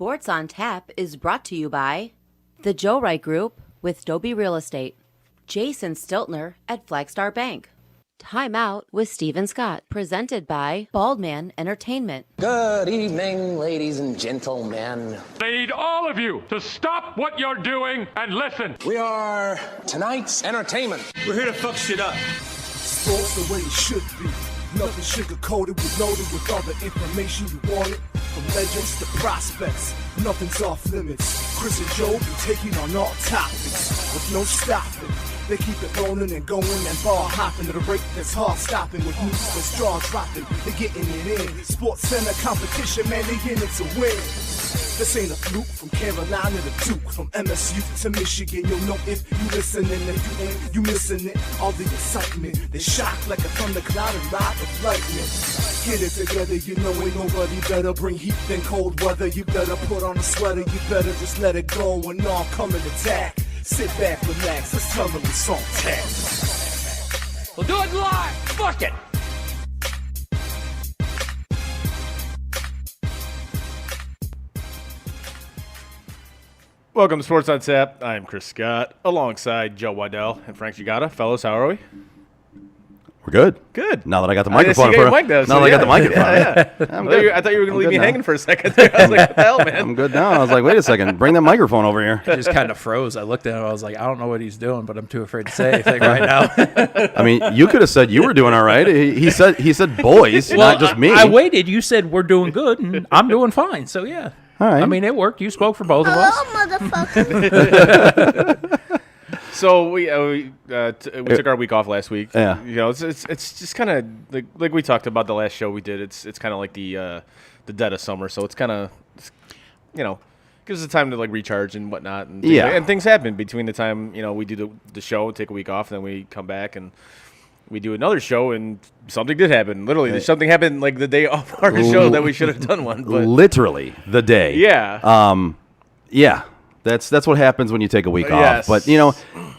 Sports on Tap is brought to you by the Joe Wright Group with Dobie Real Estate, Jason Stiltner at Flagstar Bank, Time Out with Steven Scott, presented by Baldman Entertainment. Good evening, ladies and gentlemen. I need all of you to stop what you're doing and listen. We are tonight's entertainment. We're here to fuck shit up. Sports the way it should be. Nothing sugar-coated, with loaded with all the information you wanted. From legends to prospects, nothing's off limits. Chris and Joe be taking on all topics with no stopping. They keep it rolling and going and ball hopping at a rate that's hard stopping. With news that's jaw dropping, they're getting it in. Sports Center competition, man, they in it to win. This ain't a fluke, from Carolina to Duke, from MSU to Michigan. You'll know if you listening, if you ain't, you missing it. All the excitement, they shock like a thundercloud and ride with lightning. Get it together, you know ain't nobody better. Bring heat than cold weather. You better put on a sweater, you better just let it go and all come and attack. Sit back, relax, let's tell them it's on tap. We'll do it live. Fuck it. Welcome to Sports on Tap. I'm Chris Scott, alongside Joe Waddell and Frank Gigotta. Fellas, how are we? We're good. Good. Now that I got the I didn't see microphone. you got your mic now, so now that I got the microphone. Yeah. I'm good. I thought you were going to leave good me now. hanging for a second there. I was like, what the hell, man? I'm good now. I was like, wait a second. Bring that microphone over here. I just kind of froze. I looked at him. I was like, I don't know what he's doing, but I'm too afraid to say anything right now. I mean, you could have said you were doing all right. He said boys, not just me. I waited. You said we're doing good, and I'm doing fine. So, yeah. All right. I mean, it worked. You spoke for both of us. So we took our week off last week. Yeah. You know, it's just kind of like we talked about the last show we did. It's kind of like the dead of summer, so it's kind of, you know, gives us time to like recharge and whatnot. And things, Yeah. and things happen between the time, you know, we do the show, take a week off, and then we come back and we do another show, and something did happen. Literally, something happened like the day of our show that we should have done one. But Literally the day. yeah. Yeah. That's what happens when you take a week Yes. off. But, you know,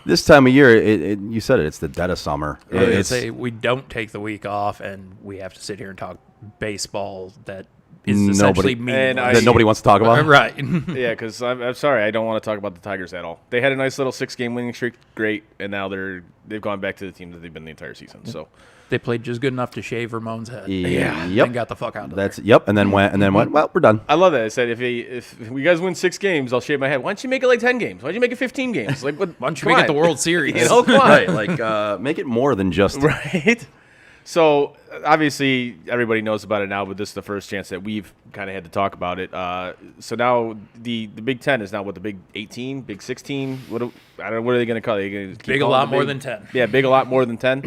this time of year, you said it, it's the dead of summer. We don't take the week off, and we have to sit here and talk baseball that is Nobody- essentially And meaningless. that nobody wants to talk about. Right. Yeah, because I'm sorry, I don't want to talk about the Tigers at all. They had a nice little 6-game winning streak, great, and now they've gone back to the team that they've been the entire season. So They played just good enough to shave Ramon's head. Yeah. And Yep. got the fuck out of That's there. yep. And then went. Well, we're done. I love that. I said if you guys win 6 games, I'll shave my head. Why don't you make it like 10 games? Why don't you make it 15 games? Like, why don't you make it the World Series? You know, come on. Right. Like make it more than just. Right. So obviously everybody knows about it now, but this is the first chance that we've kind of had to talk about it. So now the Big Ten is now what, the Big 18, Big 16? I don't know, what are they going to call it? Are they gonna keep Big a calling lot it more big? than 10. Yeah, big a lot more than 10.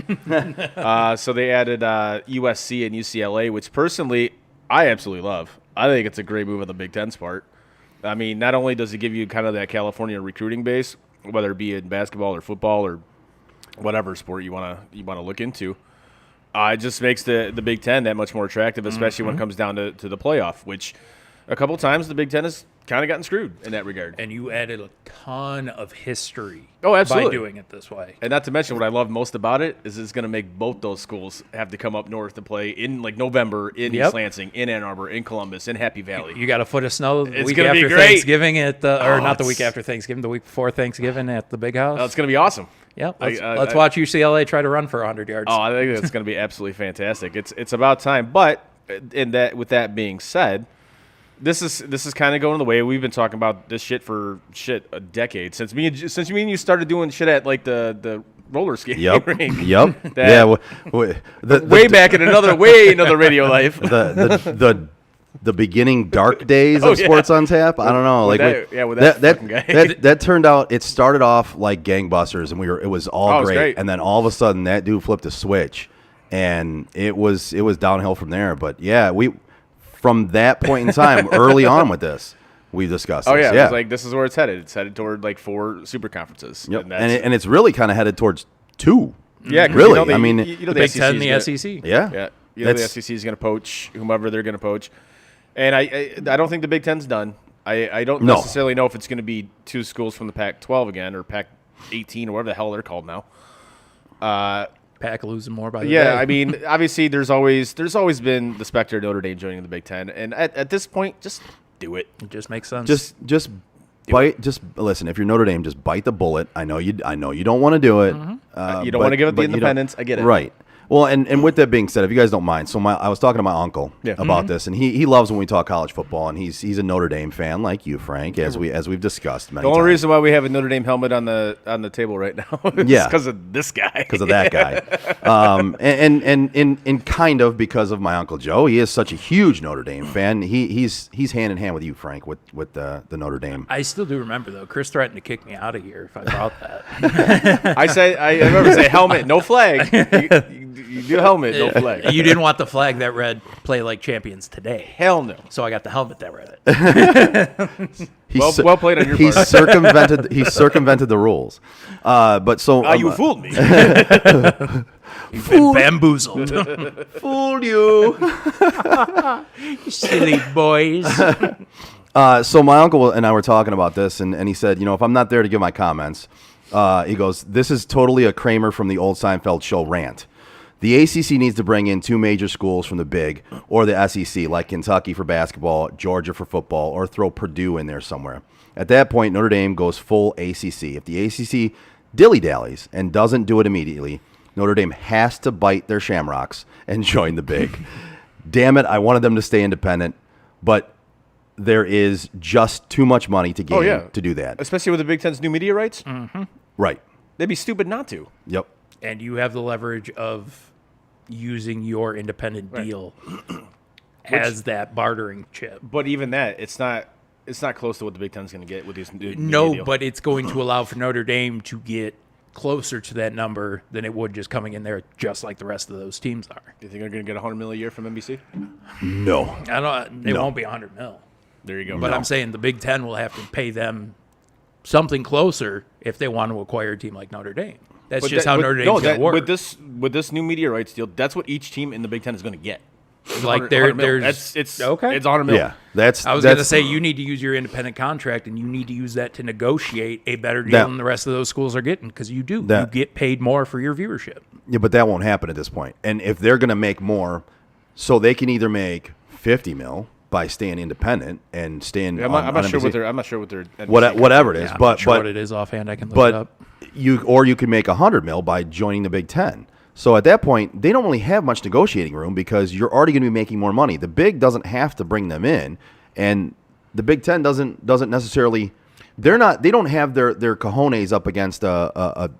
So they added USC and UCLA, which personally I absolutely love. I think it's a great move on the Big Ten's part. I mean, not only does it give you kind of that California recruiting base, whether it be in basketball or football or whatever sport you want to look into. It just makes the Big Ten that much more attractive, especially when it comes down to the playoff, which a couple times the Big Ten has kind of gotten screwed in that regard. And you added a ton of history Oh, absolutely. by doing it this way. And not to mention what I love most about it is it's going to make both those schools have to come up north to play in like November in Yep. East Lansing, in Ann Arbor, in Columbus, in Happy Valley. You got a foot of snow the It's week gonna be after great. Thanksgiving at the, or Oh, not the week it's- after Thanksgiving, the week before Thanksgiving at the Big House. It's going to be awesome. Yep. I- Let's watch UCLA try to run for 100 yards. Oh, I think it's going to be absolutely fantastic. It's about time. But with that being said, this is kind of going the way we've been talking about this shit for a decade since me and you started doing shit at like the roller skating Yep. rink. Yep. That- Yeah. way back in another radio life. The beginning dark days Oh, of yeah. Sports on Tap. I don't know. With Like that fucking guy. that turned out. It started off like gangbusters, and it was all Oh, it was great. great. And then all of a sudden, that dude flipped a switch, and it was downhill from there. But yeah, from that point in time, early on with this, we discussed. Oh this. yeah, yeah. it was like this is where it's headed. It's headed toward like 4 super conferences. Yep. And, that's, And it's really kind of headed towards 2. yeah, 'cause really. You know, I mean, you know the Big SEC Ten, is the gonna- SEC. Yeah. Yeah, you know the That's- SEC is going to poach whomever they're going to poach, and I don't think the Big Ten's done. I don't No. necessarily know if it's going to be 2 schools from the Pac-12 again or Pac-18 or whatever the hell they're called now. Pack losing more by the Yeah, day. I mean, obviously there's always been the specter of Notre Dame joining the Big Ten, and at this point, just do it. It just makes sense. Just bite. Just listen. If you're Notre Dame, just bite the bullet. I know you don't want to do it. You don't want to give up the but you don't- independence. I get it. Right. Well, and with that being said, if you guys don't mind, so I was talking to my uncle Yeah. about this, and he loves when we talk college football, and he's a Notre Dame fan like you, Frank, as we've discussed many The only times. reason why we have a Notre Dame helmet on the table right now is Yeah. because of this guy. Because of that guy, and kind of because of my uncle Joe. He is such a huge Notre Dame fan. He's hand in hand with you, Frank, with the Notre Dame. I still do remember, though, Chris threatened to kick me out of here if I brought that. I remember say helmet, no flag. You do helmet, no flag. You didn't want the flag that read "Play like champions today," Hell no. so I got the helmet that read it. Well played on your He part. circumvented the rules. But so You fooled me. You've been bamboozled. fooled you. Silly boys. So my uncle and I were talking about this, and he said, if I'm not there to give my comments, he goes, this is totally a Kramer from the old Seinfeld show rant. The ACC needs to bring in 2 major schools from the Big or the SEC, like Kentucky for basketball, Georgia for football, or throw Purdue in there somewhere. At that point, Notre Dame goes full ACC. If the ACC dilly-dallies and doesn't do it immediately, Notre Dame has to bite their shamrocks and join the Big. Damn it, I wanted them to stay independent, but there is just too much money to gain to do that. Especially with the Big Ten's new media rights. Right. They'd be stupid not to. Yep. And you have the leverage of using your independent deal as that bartering chip. But even that, it's not close to what the Big Ten's going to get with these new No, media deal. but it's going to allow for Notre Dame to get closer to that number than it would just coming in there just like the rest of those teams are. Do you think they're going to get $100 million a year from NBC? No. It won't be $100 million. There you go. But I'm saying the Big Ten will have to pay them something closer if they want to acquire a team like Notre Dame. That's just how Notre Dame's going to work. With this new media rights deal, that's what each team in the Big Ten is going to get. Like 100 mil. there's It's okay. It's $100 million. Yeah. That's. I was going to say you need to use your independent contract and you need to use that to negotiate a better deal than the rest of those schools are getting because you do. You get paid more for your viewership. Yeah, but that won't happen at this point. And if they're going to make more, so they can either make $50 million by staying independent and staying. I'm on not sure what NBC. they're. I'm not sure what they're. Whatever it is, I'm but not sure but what it is offhand. I can look it up. you can make $100 million by joining the Big Ten. So at that point, they don't really have much negotiating room because you're already going to be making more money. The Big doesn't have to bring them in, and the Big Ten doesn't necessarily. They don't have their cojones up against a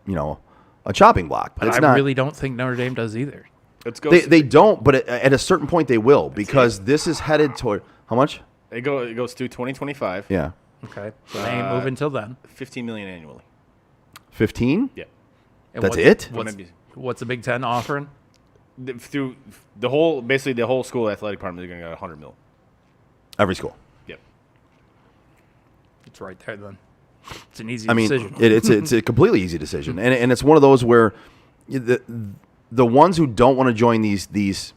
chopping block. But I really don't think Notre Dame does either. Let's go. They don't, but at a certain point they will because this is headed toward how much? It goes through 2025. Yeah, Okay. So they ain't moving till then. $15 million annually. 15. Yeah. And That's it? What's the Big Ten offering? Through the whole school athletic department, they're going to get $100 million. Every school. Yep. It's right there then. It's an easy I mean, decision. it's a completely easy decision, and it's one of those where the ones who don't want to join these,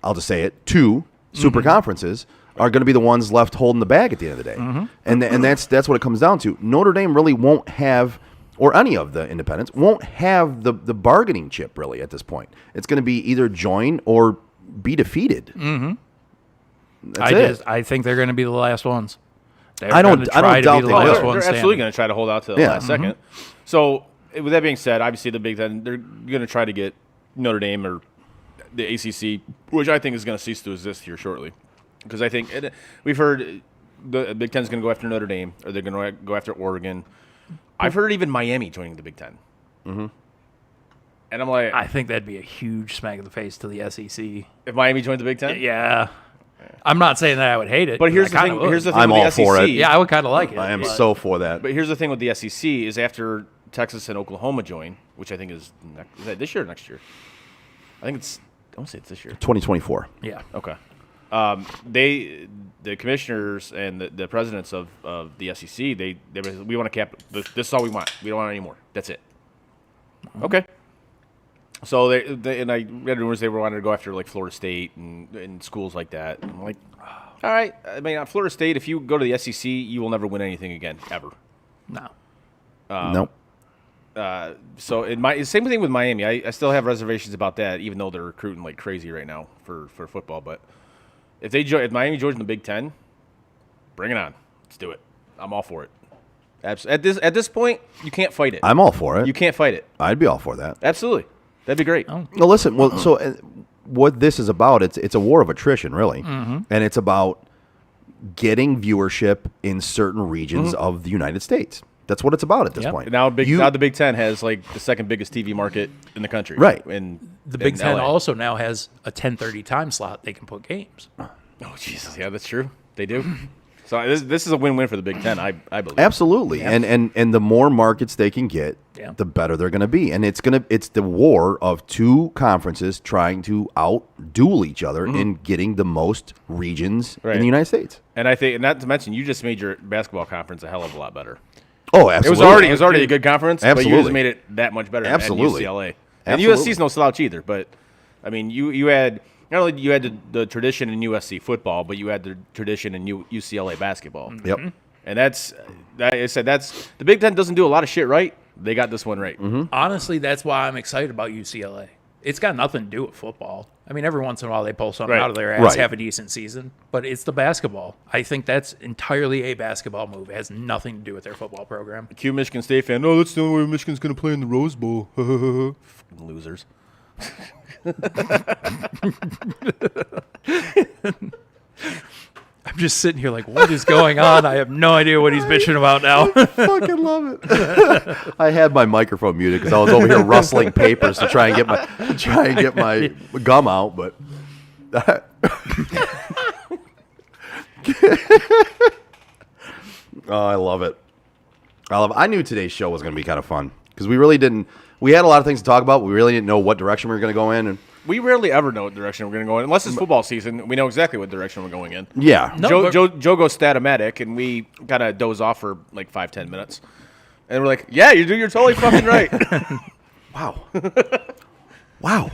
I'll just say it, 2 super conferences are going to be the ones left holding the bag at the end of the day, and that's what it comes down to. Notre Dame really won't have, or any of the independents won't have the bargaining chip really at this point. It's going to be either join or be defeated. That's it. I think they're going to be the last ones. I don't doubt they will. They're absolutely going to try to hold out to the last second. So, with that being said, obviously the Big Ten, they're going to try to get Notre Dame or the ACC, which I think is going to cease to exist here shortly. Because I think we've heard the Big Ten is going to go after Notre Dame, or they're going to go after Oregon. I've heard even Miami joining the Big Ten. And I'm like, I think that'd be a huge smack in the face to the SEC. if Miami joined the Big Ten? Yeah. I'm not saying that I would hate it. But here's I the kinda thing. would. Here's the thing I'm with all the SEC. for it. Yeah, I would kind of like it. I am but- so for that. But here's the thing with the SEC is after Texas and Oklahoma join, which I think is that this year or next year? I think it's. I want to say it's this year. 2024. Yeah. Okay. The commissioners and the presidents of the SEC, they we want to cap. This is all we want. We don't want any more. That's it. Okay. So they and I read rumors they were wanting to go after like Florida State and schools like that. I'm like, all right. I mean, at Florida State, if you go to the SEC, you will never win anything again, ever. No. Nope. So same thing with Miami. I still have reservations about that, even though they're recruiting like crazy right now for football. But if Miami joins the Big Ten, Bring it on. Let's do it. I'm all for it. At this point, you can't fight it. I'm all for it. You can't fight it. I'd be all for that. Absolutely. That'd be great. No, listen. Well, so what this is about? It's a war of attrition, really, and it's about getting viewership in certain regions of the United States. That's what it's about at this point. Now the Big Ten has like the second biggest TV market in the country. Right. The Big Ten also now has a 10:30 time slot they can put games. Oh, Jesus. Yeah, that's true. They do. So this is a win-win for the Big Ten, I believe. Absolutely, and the more markets they can get, the better they're going to be. And it's the war of two conferences trying to out-duel each other in getting the most regions in the United States. And I think, and not to mention, you just made your basketball conference a hell of a lot better. Oh, absolutely. It was already a good conference, but you just made it that much better than UCLA. And USC's no slouch either, but I mean, you had. Not only you had the tradition in USC football, but you had the tradition in UCLA basketball. Yep. And that's the Big Ten doesn't do a lot of shit right. They got this one right. Honestly, that's why I'm excited about UCLA. It's got nothing to do with football. I mean, every once in a while they pull something out of their ass, have a decent season, but it's the basketball. I think that's entirely a basketball move. It has nothing to do with their football program. Cue Michigan State fan. Oh, that's the only way Michigan's going to play in the Rose Bowl. Fucking losers. I'm just sitting here like, what is going on? I have no idea what he's bitching about now. I fucking love it. I had my microphone muted because I was over here rustling papers to try and get my gum out, but oh, I love it. I knew today's show was going to be kind of fun because we really didn't. We had a lot of things to talk about. But we really didn't know what direction we were going to go in, and we rarely ever know what direction we're going to go in. Unless it's football season, we know exactly what direction we're going in. Yeah. Joe goes statomatic, and we kind of doze off for like 5-10 minutes. And we're like, yeah, you're totally fucking right. Wow. Wow.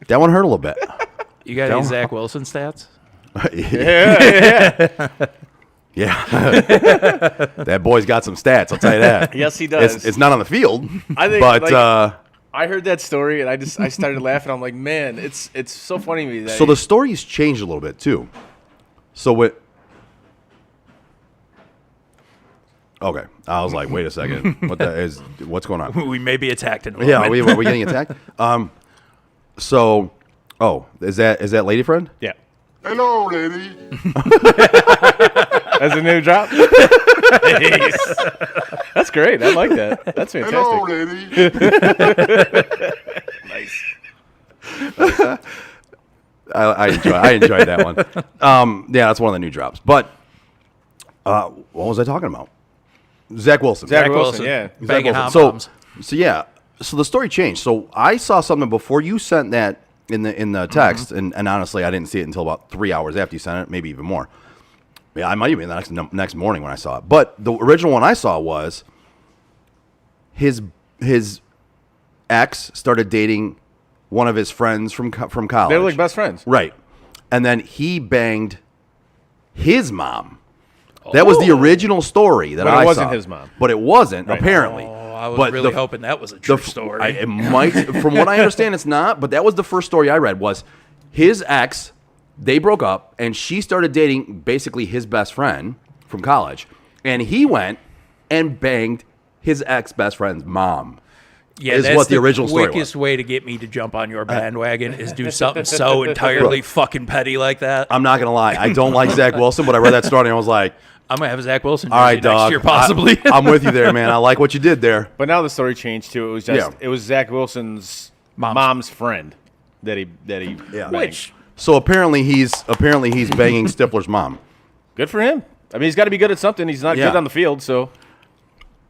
That one hurt a little bit. You got any Zach Wilson stats? Yeah. That boy's got some stats, I'll tell you that. Yes, he does. It's not on the field, I think, but I heard that story and I started laughing. I'm like, man, it's so funny to me. So the story's changed a little bit too. So okay, I was like, wait a second, what's going on? We may be attacked in a Yeah, moment. are we getting attacked? So, is that lady friend? Yeah. Hello, lady. That's a new drop. That's great. I like that. That's fantastic. Hello, lady. Nice. I enjoyed that one. Yeah, that's one of the new drops. But what was I talking about? Zach Wilson. Zach Wilson, yeah. Banging hot moms. So the story changed. So I saw something before you sent that in the text, and honestly, I didn't see it until about 3 hours after you sent it, maybe even more. Yeah, I might even the next morning when I saw it. But the original one I saw was his ex started dating one of his friends from college. They were like best friends, right? And then he banged his mom. That was the original story that I saw. But it wasn't his mom. But it wasn't, Right. apparently. I was really hoping that was a true story. It might, from what I understand, it's not. But that was the first story I read. Was his ex? They broke up, and she started dating basically his best friend from college, and he went and banged his ex best friend's mom. Yeah, is that's what the original story was. quickest way to get me to jump on your bandwagon is do something so entirely fucking petty like that. I'm not gonna lie, I don't like Zach Wilson, but I read that story and I was like, I'm gonna have a Zach Wilson all right, jersey next dog, year possibly. I'm with you there, man. I like what you did there. But now the story changed too. It was just Yeah. it was Zach Wilson's mom's friend that he banged. Which So apparently he's banging Stifler's mom. Good for him. I mean, he's got to be good at something. He's not Yeah. good on the field, so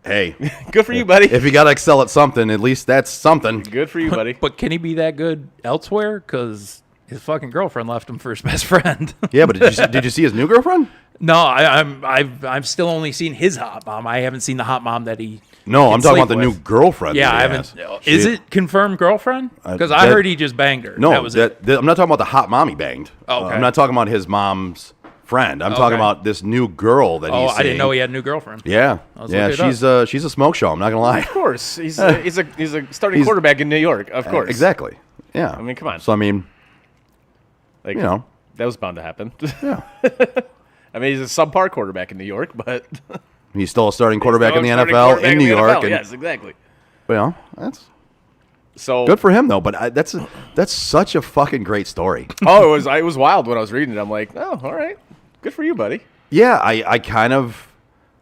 Hey, good for you, buddy. if you got to excel at something, at least that's something. Good for you, buddy. but can he be that good elsewhere? Because his fucking girlfriend left him for his best friend. Yeah, but did you see his new girlfriend? No, I've still only seen his hot mom. I haven't seen the hot mom that he. No, can I'm talking sleep about the with. new girlfriend. Yeah, that I he haven't. has. Is it confirmed girlfriend? Because I that- heard he just banged her. No, that was it. I'm not talking about the hot mommy banged. Oh, okay. I'm not talking about his mom's friend. I'm talking Okay. about this new girl that Oh, he's I didn't seeing. know he had a new girlfriend. Yeah, was yeah, looking it up. she's a smoke show. I'm not gonna lie. Of course, he's a starting quarterback in New York. Of course, Exactly. Yeah. I mean, come on. So I mean, Like, you know. that was bound to happen. yeah. I mean, he's a subpar quarterback in New York, but He's still a starting quarterback in the Starting NFL quarterback in New the York. NFL, And, yes, exactly. well, that's So good for him though. But that's such a fucking great story. Oh, it was wild when I was reading it. I'm like, oh, all right, good for you, buddy. Yeah, I kind of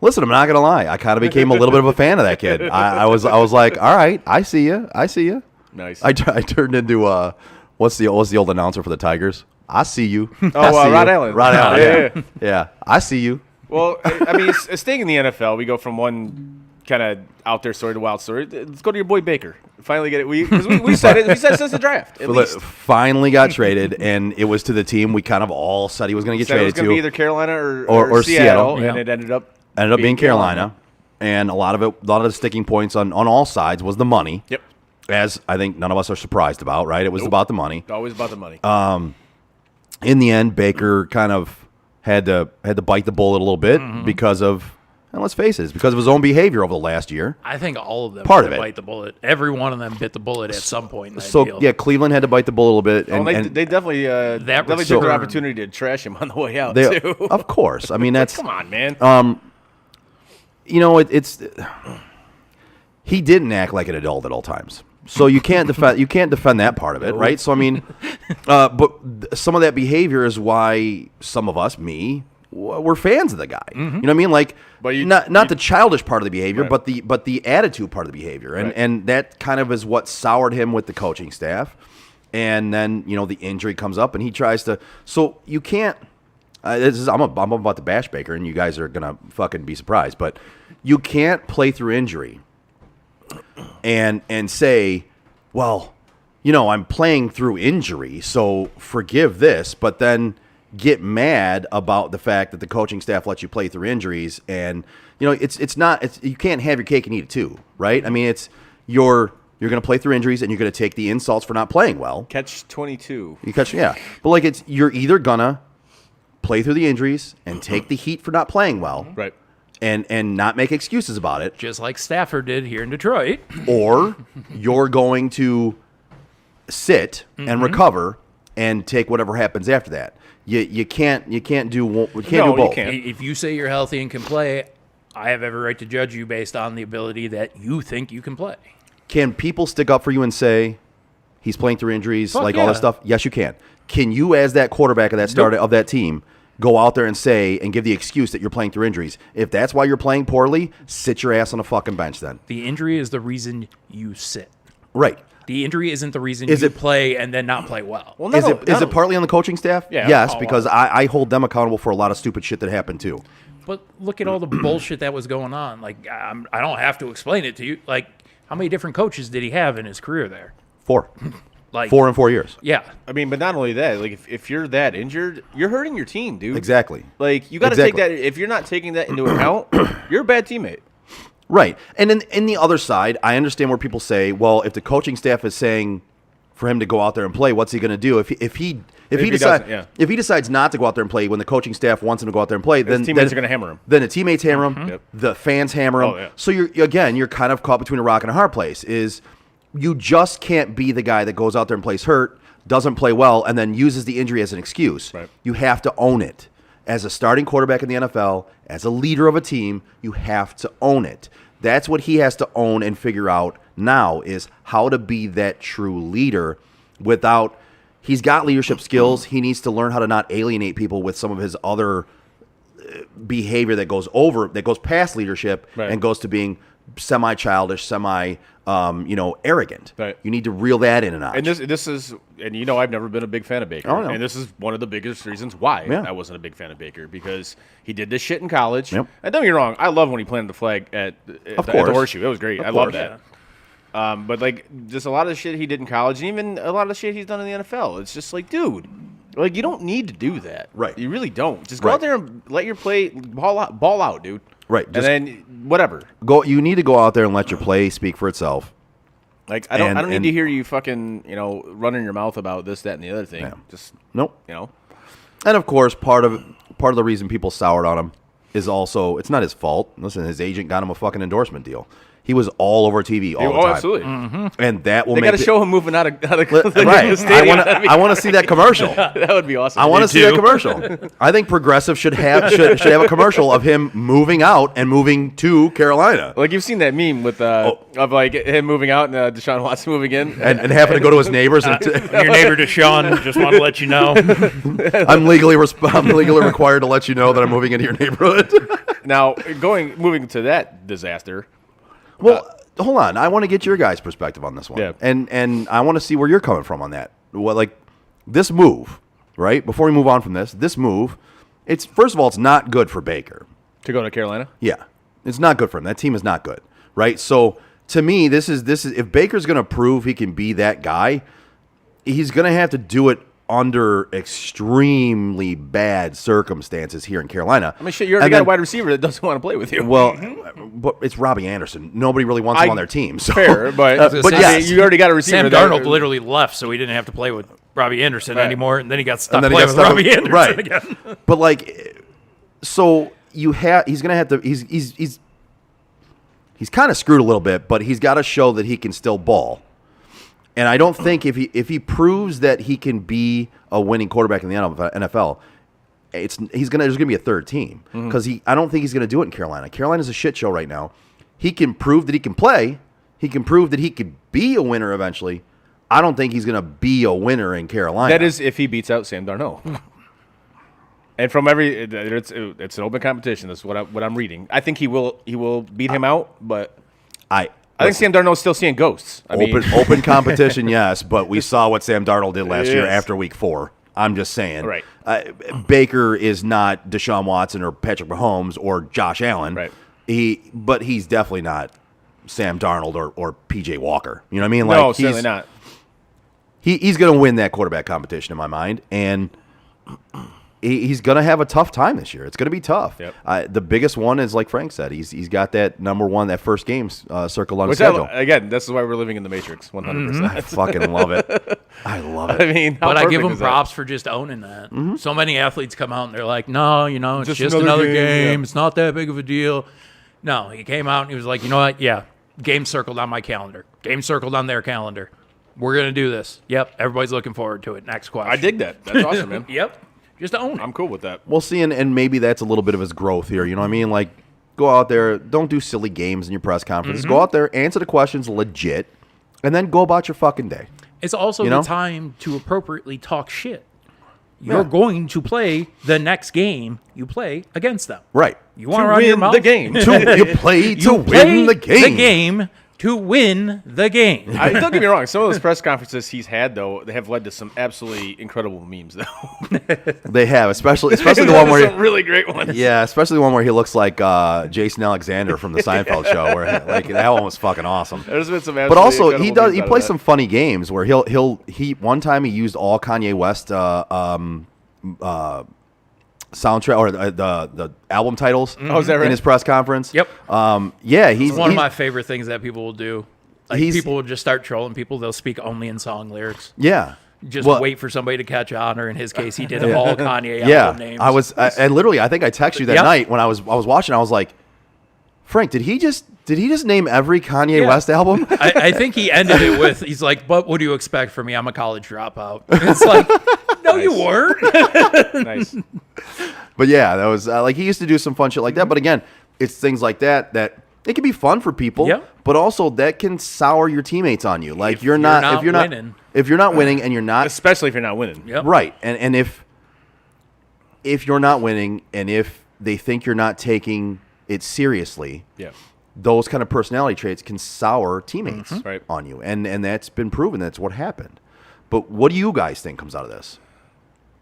listen. I'm not gonna lie. I kind of became a little bit of a fan of that kid. I was like, all right, I see you. Nice. I turned into what's the old announcer for the Tigers? I see you. Oh, I see Rod you. Allen. Rod Allen. Yeah. Yeah. I see you. Well, I mean, staying in the NFL, we go from one kind of out there story to wild story. Let's go to your boy Baker. Finally get it. We said it. We said it since the draft. At least. Finally got traded, and it was to the team we kind of all said he was going to get Said it was traded going to be to. either Carolina or Seattle. and it ended up being Carolina. And a lot of the sticking points on all sides was the money. Yep. As I think none of us are surprised about, right? It was about the money. Always about the money. In the end, Baker kind of had to bite the bullet a little bit because of, and let's face it, it's because of his own behavior over the last year. I think all of them Part had of to it. bite the bullet. Every one of them bit the bullet at some point in that So deal. yeah, Cleveland had to bite the bullet a little bit, Oh, and they definitely took return- their opportunity to trash him on the way out they, too. of course. I mean, that's Come on, man. you know, it's he didn't act like an adult at all times. So you can't defend that part of it, right? So I mean, but some of that behavior is why some of us, we're fans of the guy. You know what I mean? Like, But not the childish part of the behavior, Right. but the attitude part of the behavior, and Right. and that kind of is what soured him with the coaching staff. And then the injury comes up, and he tries to. So you can't. I'm about to bash Baker, and you guys are gonna fucking be surprised, but you can't play through injury and say, well, I'm playing through injury, so forgive this, but then get mad about the fact that the coaching staff lets you play through injuries, and it's you can't have your cake and eat it too, right? I mean, it's you're going to play through injuries, and you're going to take the insults for not playing well. Catch 22. But like you're either gonna play through the injuries and take the heat for not playing well, Right. and not make excuses about it, Just like Stafford did here in Detroit. or you're going to sit and recover and take whatever happens after that. You can't do both. you can't. If you say you're healthy and can play, I have every right to judge you based on the ability that you think you can play. Can people stick up for you and say he's playing through injuries, Fuck all yeah. that stuff? Yes, you can. Can you, as that quarterback of that start of that team, go out there and say and give the excuse that you're playing through injuries? If that's why you're playing poorly, sit your ass on a fucking bench then. The injury is the reason you sit. Right. The injury isn't the reason Is you it- play and then not play well. Well, Is it partly on the coaching staff? Yeah. Yes, Oh, because I hold them accountable for a lot of stupid shit that happened too. But look at all the bullshit that was going on. Like, I don't have to explain it to you. Like, how many different coaches did he have in his career there? 4 Like, 4 in 4 years. Yeah. I mean, but not only that, like if you're that injured, you're hurting your team, dude. Exactly. Like you got to take Exactly. that. If you're not taking that into account, you're a bad teammate. Right. And in the other side, I understand where people say, well, if the coaching staff is saying for him to go out there and play, what's he going to do? If he decides not to go out there and play when the coaching staff wants him to go out there and play, then teammates are gonna hammer him. Then the teammates hammer him. Yep. The fans hammer him. Oh, yeah. So you're kind of caught between a rock and a hard place. Is you just can't be the guy that goes out there and plays hurt, doesn't play well, and then uses the injury as an excuse. Right. You have to own it. As a starting quarterback in the NFL, as a leader of a team, you have to own it. That's what he has to own and figure out now is how to be that true leader without he's got leadership skills. He needs to learn how to not alienate people with some of his other behavior that goes past leadership Right. and goes to being semi-childish, arrogant. Right. You need to reel that in a notch. And this is, and I've never been a big fan of Baker. Oh, no. And this is one of the biggest reasons why Yeah. I wasn't a big fan of Baker, because he did this shit in college. Yep. And don't get me wrong, I love when he planted the flag at the course. Horseshoe. It was great. Of I love course. that. But like just a lot of the shit he did in college, and even a lot of the shit he's done in the NFL, it's just like, dude, like you don't need to do that. Right. You really don't. Just go Right. out there and let your play ball out, dude. Right. And Just then whatever. you need to go out there and let your play speak for itself. Like I don't And- need to hear you fucking running your mouth about this, that, and the other thing. Yeah. Just Nope. you know. And of course, part of the reason people soured on him is also it's not his fault. Listen, his agent got him a fucking endorsement deal. He was all over TV all the time. Absolutely. And that will They make got to show him moving out of the right. stadium. I want to see that commercial. That would be awesome. I want to see that commercial. I think Progressive should have a commercial of him moving out and moving to Carolina. Like you've seen that meme with of like him moving out and Deshaun Watson moving in, and having to go to his neighbors. And Your neighbor Deshaun just want to let you know. I'm legally required to let you know that I'm moving into your neighborhood. now moving to that disaster. Well, hold on. I want to get your guys' perspective on this one. Yeah. And I want to see where you're coming from on that. Well, like this move, right? Before we move on from this move, it's first of all, it's not good for Baker. To go to Carolina? Yeah. It's not good for him. That team is not good, right? So to me, this is if Baker's going to prove he can be that guy, he's going to have to do it under extremely bad circumstances here in Carolina. I mean, shit, you already got a wide receiver that doesn't want to play with you. Well, but it's Robbie Anderson. Nobody really wants him on their team. So. Fair, but yes. you already got a receiver. Sam Darnold literally left, so he didn't have to play with Robbie Anderson anymore, and then he got stuck then playing with Robbie Anderson right. again. But like, so he's gonna have to. He's kind of screwed a little bit, but he's got to show that he can still ball. And I don't think if he proves that he can be a winning quarterback in the NFL, there's gonna be a third team because I don't think he's gonna do it in Carolina. Carolina's a shit show right now. He can prove that he can play. He can prove that he could be a winner eventually. I don't think he's gonna be a winner in Carolina. That is if he beats out Sam Darnold. And from it's an open competition. That's what I'm reading. I think he will beat him out, but I think Sam Darnold's still seeing ghosts. Open competition, yes, but we saw what Sam Darnold did last year after Week 4. I'm just saying. Right. Baker is not Deshaun Watson or Patrick Mahomes or Josh Allen. Right. But he's definitely not Sam Darnold or P.J. Walker. You know what I mean? No, certainly not. He's going to win that quarterback competition in my mind, and he's going to have a tough time this year. It's going to be tough. Yep. The biggest one is, like Frank said, he's got that number one, that first game circled on his Which schedule. Again, this is why we're living in the Matrix, 100%. I fucking love it. I love it. I mean, but I give him props for just owning that. So many athletes come out and they're like, no, it's just another game. It's not that big of a deal. No, he came out and he was like, you know what? Yeah, game circled on my calendar. Game circled on their calendar. We're going to do this. Yep, everybody's looking forward to it. Next question. I dig that. That's awesome, man. Yep, just own it. I'm cool with that. We'll see, and maybe that's a little bit of his growth here. You know what I mean? Like, go out there, don't do silly games in your press conference. Go out there, answer the questions legit, and then go about your fucking day. It's also the time to appropriately talk shit. You're going to play the next game you play against them. Right. You want to run your mouth? the game. You play to win the game. The game to win the game. Don't get me wrong. Some of those press conferences he's had, though, they have led to some absolutely incredible memes, though. They have, especially the one where some really great ones. Yeah, especially the one where he looks like Jason Alexander from the Seinfeld show. Where that one was fucking awesome. There's been some, but also he memes out of plays that. some funny games where he one time he used all Kanye West soundtrack or the album titles is that right? in his press conference. Yep. Yeah, he's It's one of my favorite things that people will do. Like He's- people will just start trolling people. They'll speak only in song lyrics. Yeah. Just Well, wait for somebody to catch on, or in his case, he did all Kanye Yeah, album names. and literally, I think I texted you that Yep. night when I was watching. I was like, Frank, did he just name every Kanye Yeah. West album? I think he ended it with, he's like, "But what do you expect from me? I'm a college dropout." It's like, no, you weren't. Nice. But yeah, that was like he used to do some fun shit like that. But again, it's things like that it can be fun for people. Yep. But also that can sour your teammates on you. Like If you're not winning. if you're not winning and you're not Especially if you're not winning. Yep. right, and if you're not winning and if they think you're not taking it seriously, Yeah. those kind of personality traits can sour teammates Right. on you, and that's been proven. That's what happened. But what do you guys think comes out of this?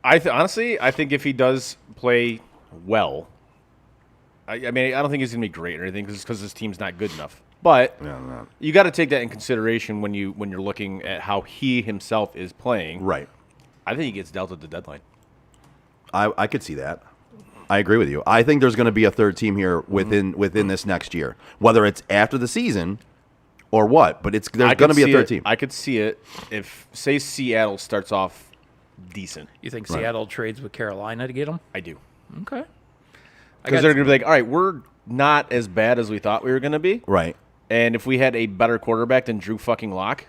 Honestly, I think if he does play well, I mean, I don't think he's going to be great or anything because his team's not good enough. But you got to take that in consideration when you're looking at how he himself is playing. Right. I think he gets dealt at the deadline. I could see that. I agree with you. I think there's going to be a third team here within this next year, whether it's after the season or what. But there's going to be a third team. I could see it if, say, Seattle starts off decent. You think Seattle trades with Carolina to get him? I do. Okay. Because they're going to be like, all right, we're not as bad as we thought we were going to be. Right. and if we had a better quarterback than Drew fucking Lock,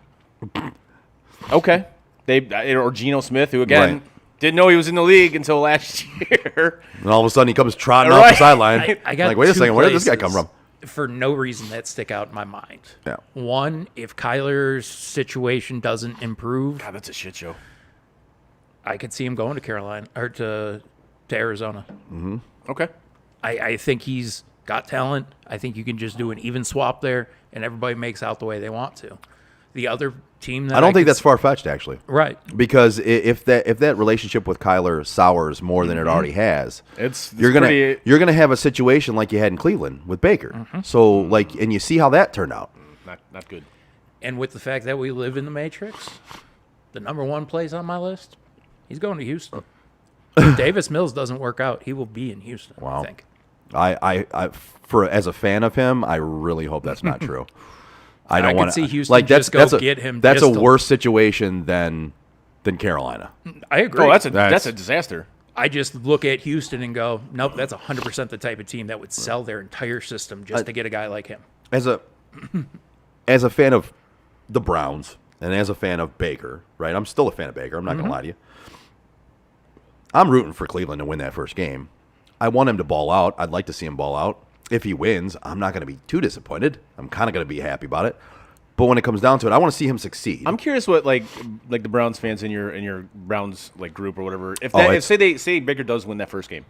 okay, or Geno Smith, who again didn't know he was in the league until last year, and all of a sudden he comes trotting off the sideline. I got like, wait a two second, where did this guy places come from? For no reason that stick out in my mind. Yeah. One, if Kyler's situation doesn't improve, God, that's a shit show. I could see him going to Carolina or to Arizona. Mm-hmm. Okay. I think he's got talent. I think you can just do an even swap there, and everybody makes out the way they want to. The other team that I don't think that's far-fetched, actually. Right. Because if that relationship with Kyler sours more than it already has, you're gonna have a situation like you had in Cleveland with Baker. So and you see how that turned out. Not good. And with the fact that we live in the Matrix, the number one place on my list, he's going to Houston. If Davis Mills doesn't work out, he will be in Houston. Wow. I think. As a fan of him, I really hope that's not true. I don't could want see Houston just go get him. That's a worse situation than Carolina. I agree. Oh, that's a disaster. I just look at Houston and go, nope, that's 100% the type of team that would sell their entire system just to get a guy like him. As a fan of the Browns and as a fan of Baker, right? I'm still a fan of Baker. I'm not going to lie to you. I'm rooting for Cleveland to win that first game. I want him to ball out. I'd like to see him ball out. If he wins, I'm not going to be too disappointed. I'm kind of going to be happy about it. But when it comes down to it, I want to see him succeed. I'm curious what like the Browns fans in your Browns group or whatever. If say Baker does win that first game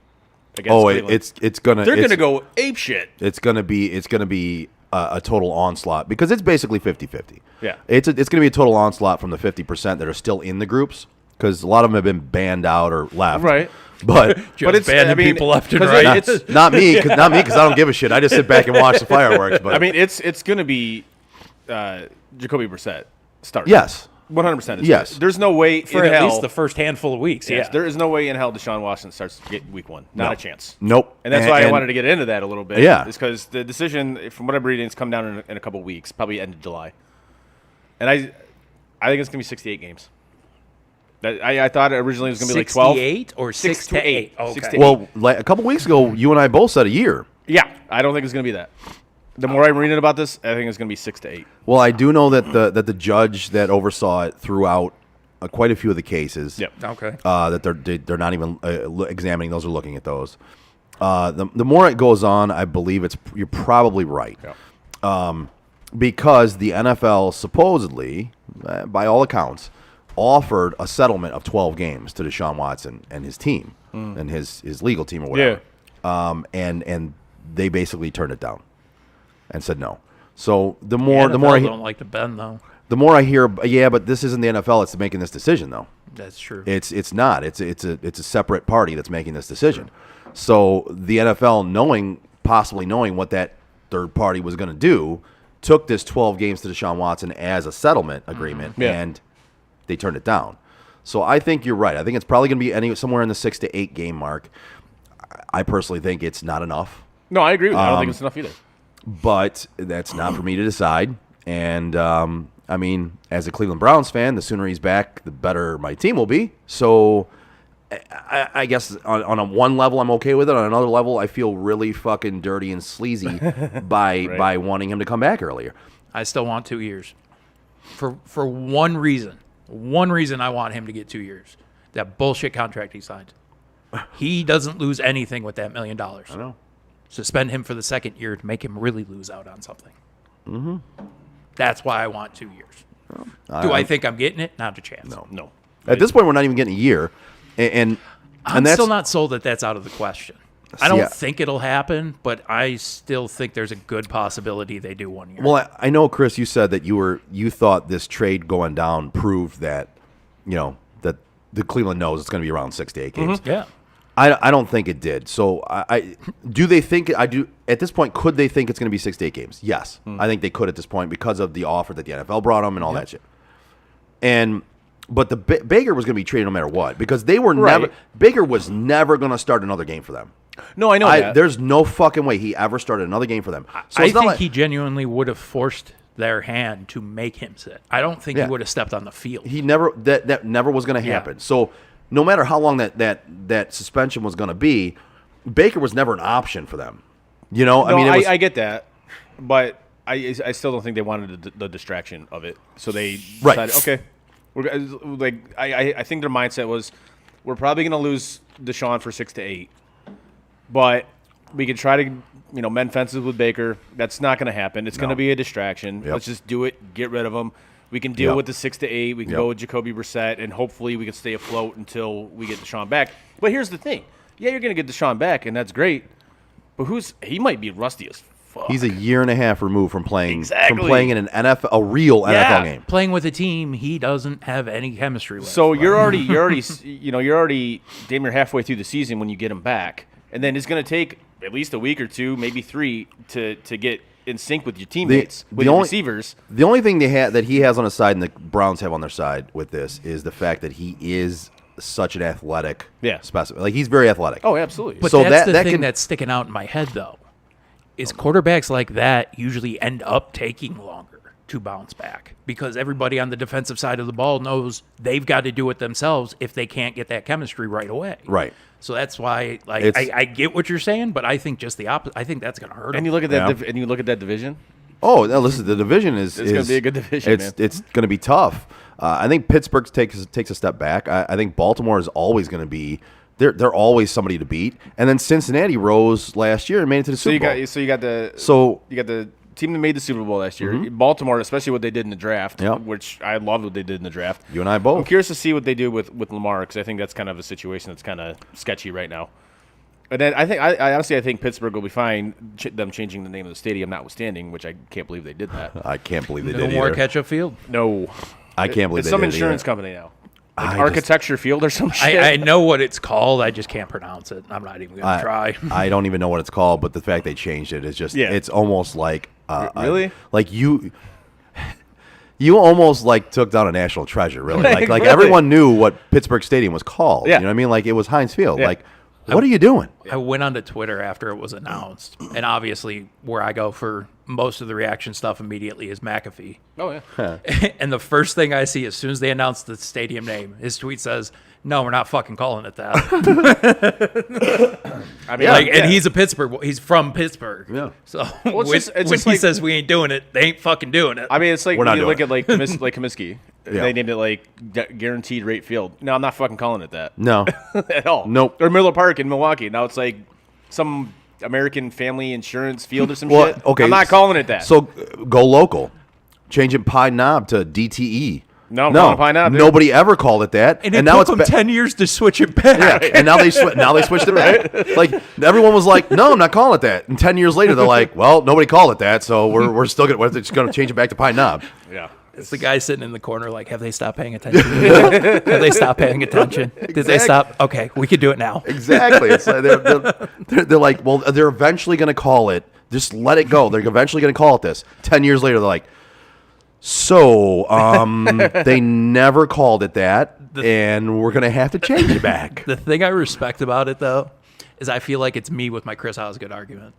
against Cleveland, they're gonna go ape shit. It's gonna be a total onslaught because it's basically 50-50. Yeah, it's going to be a total onslaught from the 50% that are still in the groups because a lot of them have been banned out or left. Right. But it's banning people left and right. It's not me because I don't give a shit. I just sit back and watch the fireworks. But I mean, it's going to be Jacoby Brissett start. Yes. 100%. Yes. There's no way for at least the first handful of weeks. Yes, Yeah. there is no way in hell Deshaun Watson starts week one. Not a chance. Nope. And that's why I wanted to get into that a little bit. Yeah. Is because the decision, from what I'm reading, it's come down in a couple weeks, probably end of July. And I think it's going to be 68 games. I thought originally it was going to be like 12. 68 or 6 to 8? Okay. 6 to 8. Well, like a couple weeks ago, you and I both said a year. Yeah. I don't think it's going to be that. The more I'm reading about this, I think it's going to be 6 to 8. Well, I do know that the judge that oversaw it throughout quite a few of the cases. Yep. Okay. That they're not even examining those or looking at those. The more it goes on, I believe you're probably right. Yep. Because the NFL supposedly, by all accounts, offered a settlement of 12 games to Deshaun Watson and his team and his legal team or whatever. Yeah. And they basically turned it down and said no. So the more I I don't like to bend though. The more I hear, yeah, but this isn't the NFL that's making this decision though. That's true. It's not. It's a separate party that's making this decision. So the NFL, possibly knowing what that third party was going to do, took this 12 games to Deshaun Watson as a settlement agreement, and they turned it down. So I think you're right. I think it's probably going to be somewhere in the 6 to 8 game mark. I personally think it's not enough. No, I agree with that. I don't think it's enough either. But that's not for me to decide. And I mean, as a Cleveland Browns fan, the sooner he's back, the better my team will be. So I guess on a one level, I'm okay with it. On another level, I feel really fucking dirty and sleazy by wanting him to come back earlier. I still want 2 years. For one reason. One reason I want him to get 2 years. That bullshit contract he signed. He doesn't lose anything with that $1 million. I know. Suspend him for the second year to make him really lose out on something. Mm-hmm. That's why I want 2 years. Do I think I'm getting it? Not a chance. No. At this point, we're not even getting a year. And I'm that's still not sold that that's out of the question. I don't think it'll happen, but I still think there's a good possibility they do 1 year. Well, I know, Chris, you said that you thought this trade going down proved that, that the Cleveland knows it's going to be around 6 to 8 games. Mm-hmm. Yeah. I don't think it did. So do they think at this point, could they think it's going to be 6 to 8 games? Yes. I think they could at this point because of the offer that the NFL brought them and all that shit. But the Baker was going to be traded no matter what because they were Baker was never going to start another game for them. No, I know that. There's no fucking way he ever started another game for them. So I think he genuinely would have forced their hand to make him sit. I don't think he would have stepped on the field. He never that never was going to happen. So no matter how long that suspension was going to be, Baker was never an option for them. I mean, I get that, but I still don't think they wanted the distraction of it, so they Right. decided, okay, I think their mindset was, we're probably going to lose Deshaun for 6 to 8, but we can try to mend fences with Baker. That's not going to happen. It's going to be a distraction. Yep. Let's just do it. Get rid of him. We can deal Yep. with the 6 to 8. We can Yep. go with Jacoby Brissett, and hopefully we can stay afloat until we get Deshaun back. But here's the thing: yeah, you're going to get Deshaun back, and that's great. But he might be rusty as fuck. He's a year and a half removed from playing Exactly. in an NFL, a real NFL game. Playing with a team he doesn't have any chemistry with. So you're already damn near halfway through the season when you get him back, and then it's going to take at least a week or two, maybe 3, to get in sync with your teammates, with your receivers. The only thing that he has on his side and the Browns have on their side with this is the fact that he is such an athletic specimen. Like, he's very athletic. Oh, absolutely. But So that's the that thing can- that's sticking out in my head, though, is quarterbacks like that usually end up taking longer to bounce back because everybody on the defensive side of the ball knows they've got to do it themselves if they can't get that chemistry right away. Right. So that's why, It's- I get what you're saying, but I think just the opposite. I think that's going to hurt And him. you look at that, Yeah. and you look at that division. Oh, no, listen, the division is It's gonna be a good division, It's man. it's going to be tough. I think Pittsburgh takes a step back. I think Baltimore is always going to be. They're always somebody to beat. And then Cincinnati rose last year and made it to the Super Bowl. You got the team that made the Super Bowl last year. Baltimore, especially what they did in the draft, Yep. which I loved what they did in the draft. You and I both. I'm curious to see what they do with Lamar, because I think that's kind of a situation that's kind of sketchy right now. And then I honestly think Pittsburgh will be fine. Them changing the name of the stadium, notwithstanding, which I can't believe they did that. I can't believe they No did more either. catch-up field. No, I can't believe it's they some did it insurance either. company now, like I just- Architecture Field or some shit. I know what it's called. I just can't pronounce it. I'm not even going to try. I don't even know what it's called, but the fact they changed it is just, it's almost like, Really? Like you almost like took down a national treasure, really. Like Really? everyone knew what Pittsburgh Stadium was called. Yeah. You know what I mean? Like it was Heinz Field. Yeah. Like, what are you doing? I went onto Twitter after it was announced, and obviously where I go for most of the reaction stuff immediately is McAfee. Oh yeah. And the first thing I see as soon as they announce the stadium name, his tweet says, "No, we're not fucking calling it that." I mean, And he's he's from Pittsburgh. Yeah. So it's when, just- it's when just he like- says we ain't doing it, they ain't fucking doing it. I mean, it's like We're when not you look doing at like Comiskey. Yeah. They named it like Guaranteed Rate Field. No, I'm not fucking calling it that No. at all. Nope. Or Miller Park in Milwaukee. Now it's like some American Family Insurance Field or some Well, shit. okay. I'm not calling it that. So go local. Changing Pine Knob to DTE. No, I'm calling it Pine Knob, dude. Nobody ever called it that. and it now took it's them 10 years to switch it back. Yeah, and now they switched it back. Like everyone was like, "No, I'm not calling it that." And 10 years later, they're like, "Well, nobody called it that, so we're still gonna change it back to Pine Knob." yeah. It's the guy sitting in the corner like, have they stopped paying attention? Have they stopped paying attention? Did they stop? Okay, we can do it now. Exactly. It's like they're like, well, they're eventually gonna call it. Just let it go. They're eventually gonna call it this. 10 years later, they're like, so they never called it that, and we're gonna have to change it back. The thing I respect about it, though, is I feel like it's me with my Chris Osgood argument.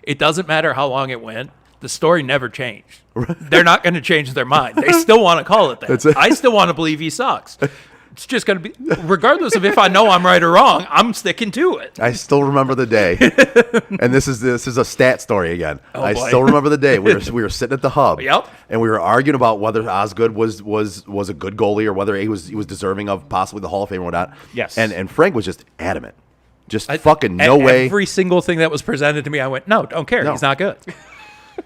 It doesn't matter how long it went. The story never changed. They're not going to change their mind. They still want to call it that. That's it. I still want to believe he sucks. It's just going to be, regardless of if I know I'm right or wrong, I'm sticking to it. I still remember the day, and this is a stat story again. I boy. still remember the day we were sitting at the hub, Yep. and we were arguing about whether Osgood was a good goalie or whether he was deserving of possibly the Hall of Fame or whatnot. Yes. and Frank was just adamant, fucking no At way. Every single thing that was presented to me, I went, no, don't care. No. He's not good.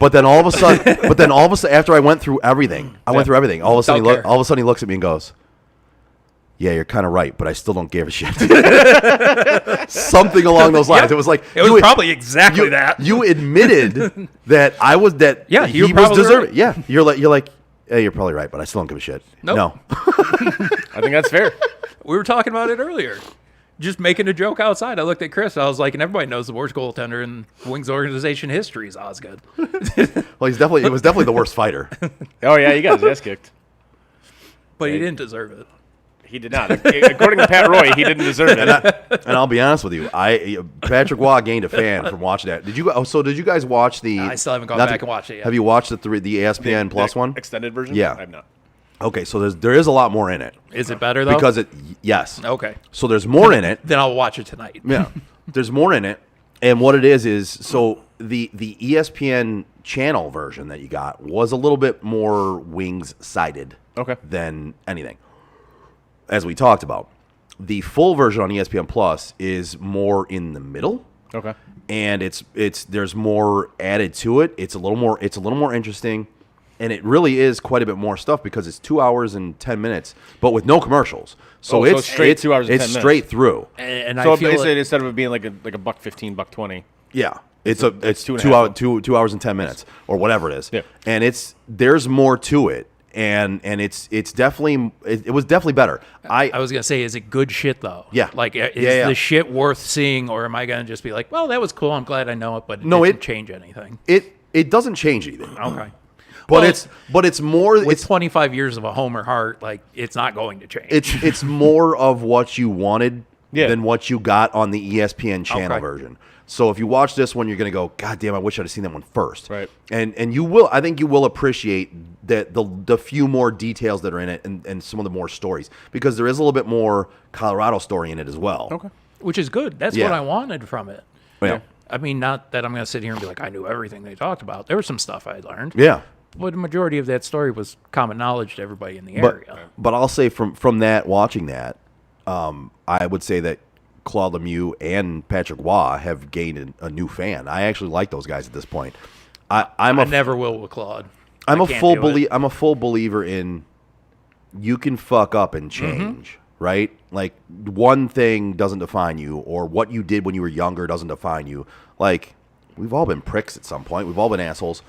But then all of a sudden, after I went through everything, all of a sudden Don't care. all of a sudden he looks at me and goes, "Yeah, you're kind of right, but I still don't give a shit." Something along those lines. Yep. It was like It was probably exactly that. You admitted that I was that. Yeah, he you was probably deserving. right. Yeah, you're like, "Hey, you're probably right, but I still don't give a shit." Nope. No, I think that's fair. We were talking about it earlier. Just making a joke outside. I looked at Chris. I was like, and everybody knows the worst goaltender in Wings organization history is Osgood. well, he was definitely the worst fighter. Oh yeah, he got his ass kicked. But he didn't deserve it. He did not. According to Pat Roy, he didn't deserve it. And I'll be honest with you, Patrick Waugh gained a fan from watching that. Did you guys watch the? I still haven't gone not back and watched it yet. Have you watched the ESPN Plus one? Extended version? Yeah. I'm not. Okay, so there is a lot more in it Is it better, though? because yes. Okay. So there's more in it. Then I'll watch it tonight. Yeah, there's more in it, and what it is so the ESPN channel version that you got was a little bit more wings-sided than anything, as we talked about. The full version on ESPN Plus is more in the middle. Okay. And there's more added to it. It's a little more interesting, and it really is quite a bit more stuff because it's 2 hours and 10 minutes, but with no commercials. So it's straight 2 hours and 10 minutes. It's straight through. And so I feel basically, instead of it being like a $1.15, $1.20. Yeah. It's two 2 hours and 10 minutes or whatever it is. Yeah. And there's more to it. And it's definitely it was definitely better. I was gonna say, is it good shit though? Yeah. Like, is the shit worth seeing, or am I gonna just be like, well, that was cool, I'm glad I know it, but it didn't change anything? It doesn't change anything. Okay. But it's more. With It's 25 years of a Homer Hart, like, it's not going to change. It's more of what you wanted Yeah. than what you got on the ESPN channel Okay. version. So if you watch this one, you're going to go, God damn, I wish I'd have seen that one first. Right. And you will. I think you will appreciate the few more details that are in it and some of the more stories, because there is a little bit more Colorado story in it as well. Okay. Which is good. That's Yeah. what I wanted from it. Yeah. I mean, not that I'm going to sit here and be like, I knew everything they talked about. There was some stuff I learned. Yeah. But the majority of that story was common knowledge to everybody in the But area. but I'll say from that, watching that, I would say that Claude Lemieux and Patrick Waugh have gained a new fan. I actually like those guys at this point. I never will with Claude. I'm I a can't full do it. I'm a full believer in you can fuck up and change, right? Like, one thing doesn't define you, or what you did when you were younger doesn't define you. Like, we've all been pricks at some point. We've all been assholes.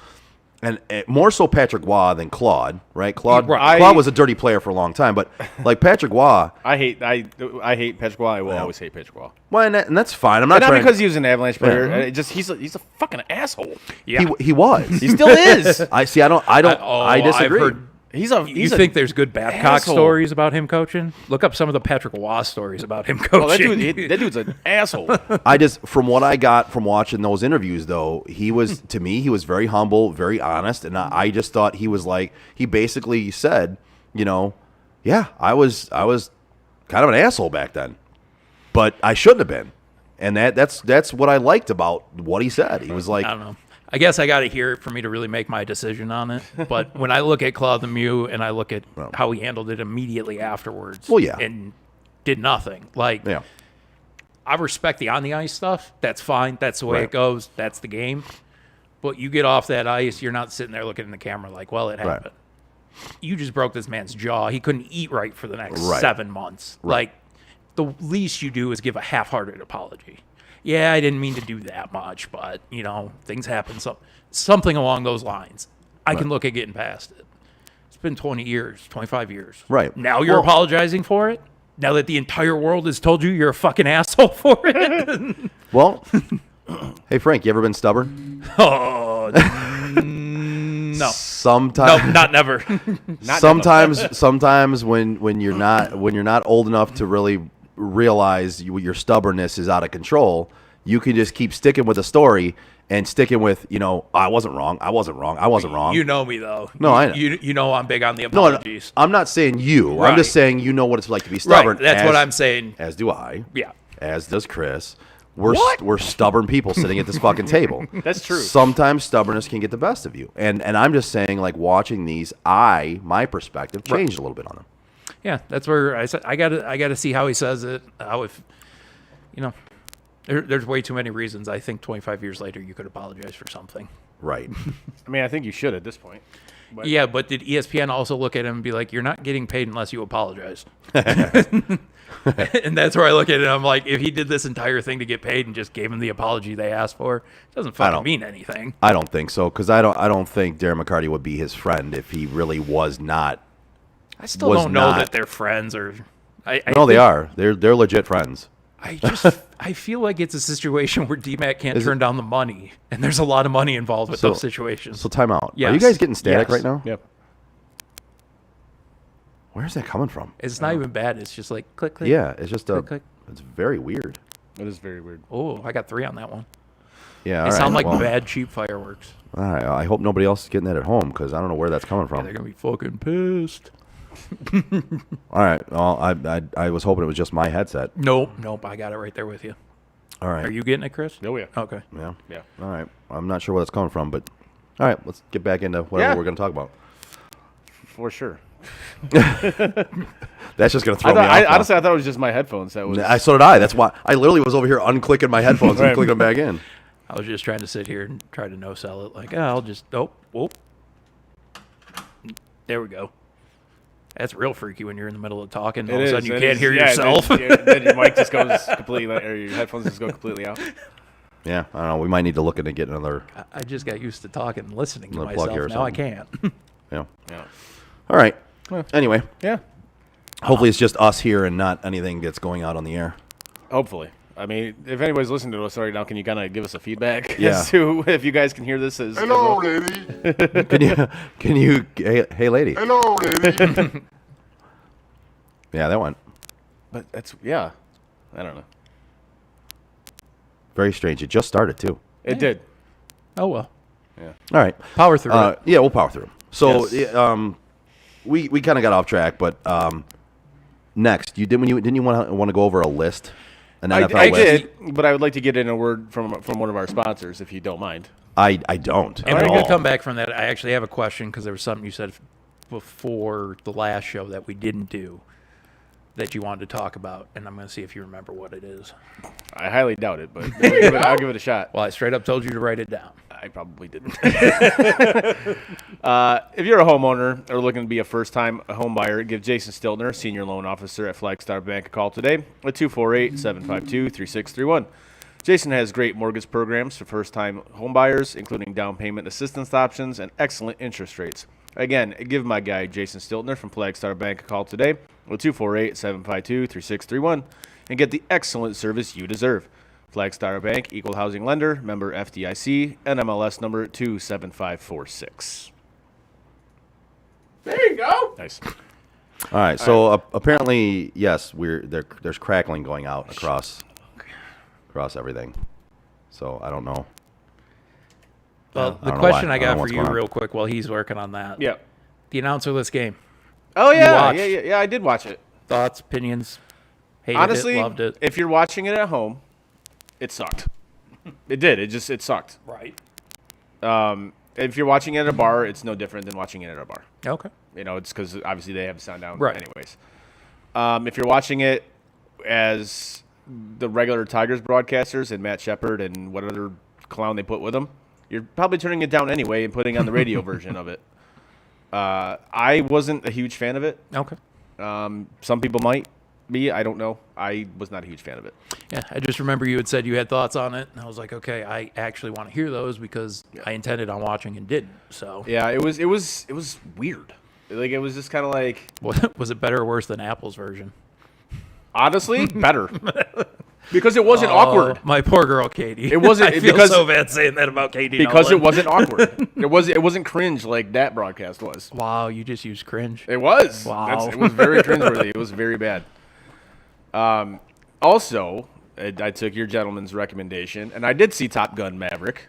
And more so Patrick Waugh than Claude, right? Claude was a dirty player for a long time, but like Patrick Waugh, I hate Patrick Waugh. I will always hate Patrick Waugh. well, and that's fine. I'm not Not trying, because he was an Avalanche player. Yeah. He's a fucking asshole. Yeah. he was. He still is. I disagree. I've heard, you think there's good Babcock asshole. stories about him coaching? Look up some of the Patrick Waugh stories about him coaching. Oh, that dude's an asshole. From what I got from watching those interviews, though, he was, to me, he was very humble, very honest, and I just thought he was like, he basically said, yeah, I was kind of an asshole back then, but I shouldn't have been, and that's what I liked about what he said. He was like, I don't know. I guess I got to hear it for me to really make my decision on it. But when I look at Claude Lemieux and I look at how he handled it immediately afterwards, Well, yeah. and did nothing. Like, yeah, I respect the on the ice stuff. That's fine. That's the way Right. it goes. That's the game. But you get off that ice, you're not sitting there looking in the camera like, well, it happened. You just broke this man's jaw. He couldn't eat right for the next Right. 7 months. Like, the least you do is give a half-hearted apology. Yeah, I didn't mean to do that much, but, things happen. Something along those lines. I can look at getting past it. It's been 20 years, 25 years. Right. Now you're apologizing for it? Now that the entire world has told you you're a fucking asshole for it? well, hey Frank, you ever been stubborn? Oh, no. Sometimes, No, not never. sometimes when you're not old enough to really realize your stubbornness is out of control, you can just keep sticking with the story and sticking with, I wasn't wrong. You know me, though. No, I know. You know I'm big on the No, apologies. I'm not saying you. Right. I'm just saying you know what it's like to be stubborn. Right, that's what I'm saying. As do I. Yeah. As does Chris. We're stubborn people sitting at this fucking table. That's true. Sometimes stubbornness can get the best of you. And I'm just saying, like, watching these, my perspective changed a little bit on them. Yeah, that's where I said I gotta see how he says it. How if there's way too many reasons. I think 25 years later you could apologize for something. Right. I mean, I think you should at this point. Yeah, but did ESPN also look at him and be like, "You're not getting paid unless you apologize"? And that's where I look at it. I'm like, if he did this entire thing to get paid and just gave him the apology they asked for, it doesn't fucking mean anything. I don't think so, because I don't think Darren McCarty would be his friend if he really was not. I still don't know that they're friends or. No, they are. They're legit friends. I feel like it's a situation where DMAC can't turn down the money, and there's a lot of money involved with those situations. So time out. Yes. Are you guys getting static Yes. right now? Yep. Where's that coming from? It's not even bad. It's just like click, click. Yeah, it's just click, click. It's very weird. It is very weird. Oh, I got 3 on that one. Yeah, They all sound right, like well, bad, cheap fireworks. All right, I hope nobody else is getting that at home, because I don't know where that's coming Yeah, from. they're gonna be fucking pissed. All right, well, I was hoping it was just my headset. Nope. I got it right there with you. All right. Are you getting it, Chris? Oh, yeah. Okay. Yeah. Yeah. All right. I'm not sure where that's coming from, but all right. Let's get back into whatever Yeah. we're going to talk about. For sure. That's just going to throw me off. now. Honestly, I thought it was just my headphones. That was. So did I. That's why I literally was over here unclicking my headphones and Right. clicking them back in. I was just trying to sit here and try to no-sell it. Like, I'll just, whoop. There we go. That's real freaky when you're in the middle of talking. All of a sudden you can't hear yourself. Then your mic just goes completely, or your headphones just go completely out. Yeah, I don't know. We might need to look into getting another. I just got used to talking and listening to Another plug myself. here or Now I something. can't. Yeah. Yeah. All right. Anyway, Yeah. hopefully it's just us here and not anything that's going out on the air. Hopefully. I mean, if anybody's listening to us right now, can you kind of give us a feedback Yeah. as to if you guys can hear this? Hello, lady. Can you? Hey, lady. Hello, lady. Yeah, that one. But that's I don't know. Very strange. It just started too. It did. Oh, well. All right. Power through it. Yeah, we'll power through. So, Yes. we kind of got off track, but next, didn't you want to go over a list, an NFL I list? did, but I would like to get in a word from one of our sponsors, if you don't mind. I don't. And at we're going all. to come back from that. I actually have a question because there was something you said before the last show that we didn't do that you wanted to talk about, and I'm going to see if you remember what it is. I highly doubt it, but I'll give it a shot. Well, I straight up told you to write it down. I probably didn't. If you're a homeowner or looking to be a first-time home buyer, give Jason Stiltner, Senior Loan Officer at Flagstar Bank, a call today at 248-752-3631. Jason has great mortgage programs for first-time home buyers, including down payment assistance options and excellent interest rates. Again, give my guy Jason Stiltner from Flagstar Bank a call today at 248-752-3631 and get the excellent service you deserve. Flagstar Bank, equal housing lender, member FDIC, NMLS number 27546. There you go. Nice. All right. So apparently, yes, there's crackling going out across everything. So I don't know. Well, I the don't know question why. I I don't got know for what's you going on. real quick while he's working on that. Yeah. The announcerless game. Oh, yeah. watched. Yeah, I did watch it. Thoughts, opinions, hated Honestly, it, loved it. if you're watching it at home, it sucked. It did. It sucked. Right. If you're watching it at a bar, it's no different than watching it at a bar. Okay. It's because obviously they have sound down Right. anyways. If you're watching it as the regular Tigers broadcasters and Matt Shepard and what other clown they put with them, you're probably turning it down anyway and putting on the radio version of it. I wasn't a huge fan of it. Okay. Some people might be. I don't know. I was not a huge fan of it. Yeah, I just remember you had said you had thoughts on it, and I was like, okay, I actually want to hear those because I intended on watching and didn't. So, Yeah, it was weird. Like, it was just kind of like, was it better or worse than Apple's version? honestly, better. Because it wasn't awkward. My poor girl, Katie. It wasn't- I feel because- so bad saying that about Katie. Because it Nolan. wasn't awkward. It wasn't cringe like that broadcast was. Wow, you just used cringe. It was. Wow. It was very cringeworthy. It was very bad. Also, I took your gentleman's recommendation, and I did see Top Gun Maverick.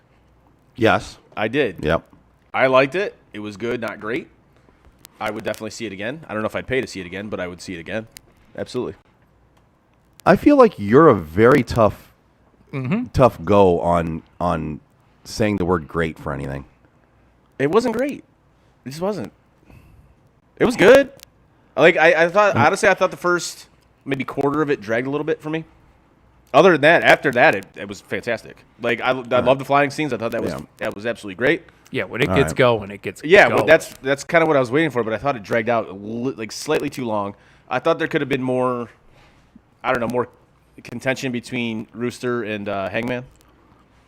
Yes. I did. Yep. I liked it. It was good, not great. I would definitely see it again. I don't know if I'd pay to see it again, but I would see it again. Absolutely. I feel like you're a very tough go on saying the word great for anything. It wasn't great. It just wasn't. It was good. Like, I thought, honestly, I thought the first maybe quarter of it dragged a little bit for me. Other than that, after that, it was fantastic. Like, I love the flying scenes. I thought that was absolutely great. Yeah, when it gets going, it gets Yeah, going. but that's kind of what I was waiting for, but I thought it dragged out like slightly too long. I thought there could have been more, I don't know, more contention between Rooster and Hangman.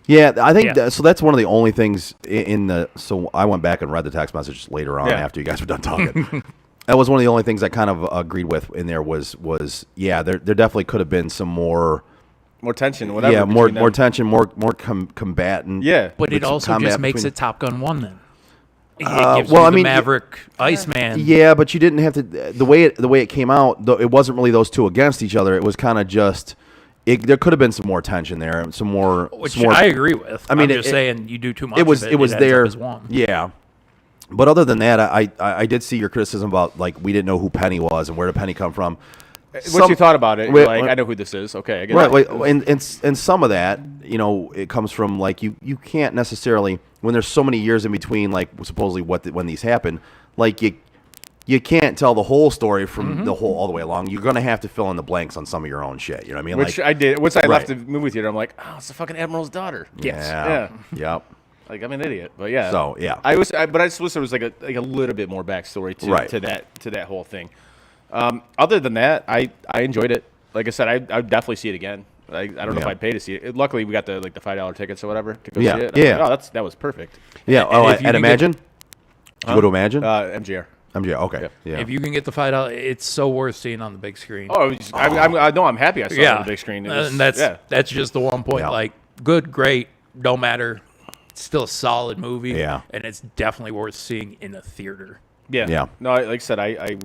Yeah, I think Yeah. so. That's one of the only things in the. So I went back and read the text message later on Yeah. after you guys were done talking. That was one of the only things I kind of agreed with in there was yeah, there definitely could have been some more. More tension, whatever. Yeah, more between them. tension, more combatant. Yeah. But it some also combat just makes between- it Top Gun 1 then. It gives well, you I the mean, Maverick Iceman. Yeah, but you didn't have to. The way it came out, though, it wasn't really those two against each other. It was kind of just. There could have been some more tension there, some more. Which some more, I agree with. I mean, I'm just saying you do too much. It was of it was ends up there. as one. Yeah. But other than that, I did see your criticism about like we didn't know who Penny was and where did Penny come from. Once you thought about it, wait, you're like, wait. I know who this is. Okay, I get Right, it. wait, and some of that, it comes from like you can't necessarily when there's so many years in between, like supposedly when these happen, like you can't tell the whole story from the whole all the way along. You're gonna have to fill in the blanks on some of your own shit. You know what I mean? Which like, I did. Once I left the Right. movie theater, I'm like, oh, it's the fucking Admiral's daughter. Yes. yeah, yep. Like I'm an idiot, but yeah. So, yeah. but I just wish there was like a little bit more backstory Right. to that whole thing. Other than that, I enjoyed it. Like I said, I would definitely see it again. I don't know if Yeah. I'd pay to see it. Luckily, we got the $5 tickets or whatever to go Yeah, see it. yeah. I'm like, oh, that was perfect. Yeah. And Oh, if you at can Imagine. Did you go to Imagine? MGR. MJ. Okay. Yeah. If you can get the $5, it's so worth seeing on the big screen. Oh, I know. I'm happy I saw it on the big screen. It was, And that's yeah. that's just the one point. Yeah. Like, good, great, don't matter. It's still a solid movie. Yeah. And it's definitely worth seeing in a theater. Yeah. Yeah. No, like I said, I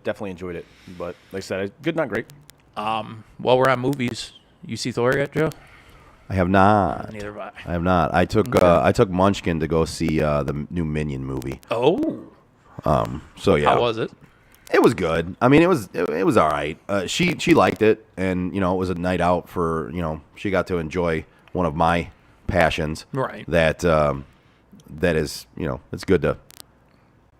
definitely enjoyed it. But like I said, good, not great. While we're on movies, you see Thor yet, Joe? I have not. Neither have I have not. I took Munchkin to go see the new Minion movie. Oh, So yeah, how was it? it was good. I mean, it was all right. She liked it, and it was a night out for she got to enjoy one of my passions. Right. That that is it's good to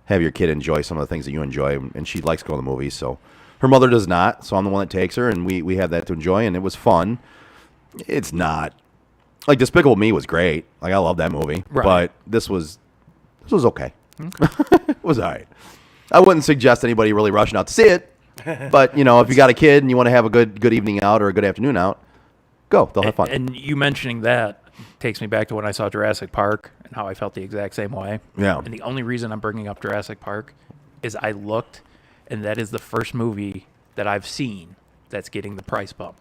have your kid enjoy some of the things that you enjoy, and she likes going to the movies. So her mother does not. So I'm the one that takes her, and we have that to enjoy, and it was fun. It's not like Despicable Me was great. Like I love that movie, Right. but this was okay. It was all right. I wouldn't suggest anybody really rushing out to see it, but if you got a kid and you want to have a good evening out or a good afternoon out, go. They'll have fun. And you mentioning that takes me back to when I saw Jurassic Park and how I felt the exact same way. Yeah. And the only reason I'm bringing up Jurassic Park is I looked, and that is the first movie that I've seen that's getting the price bump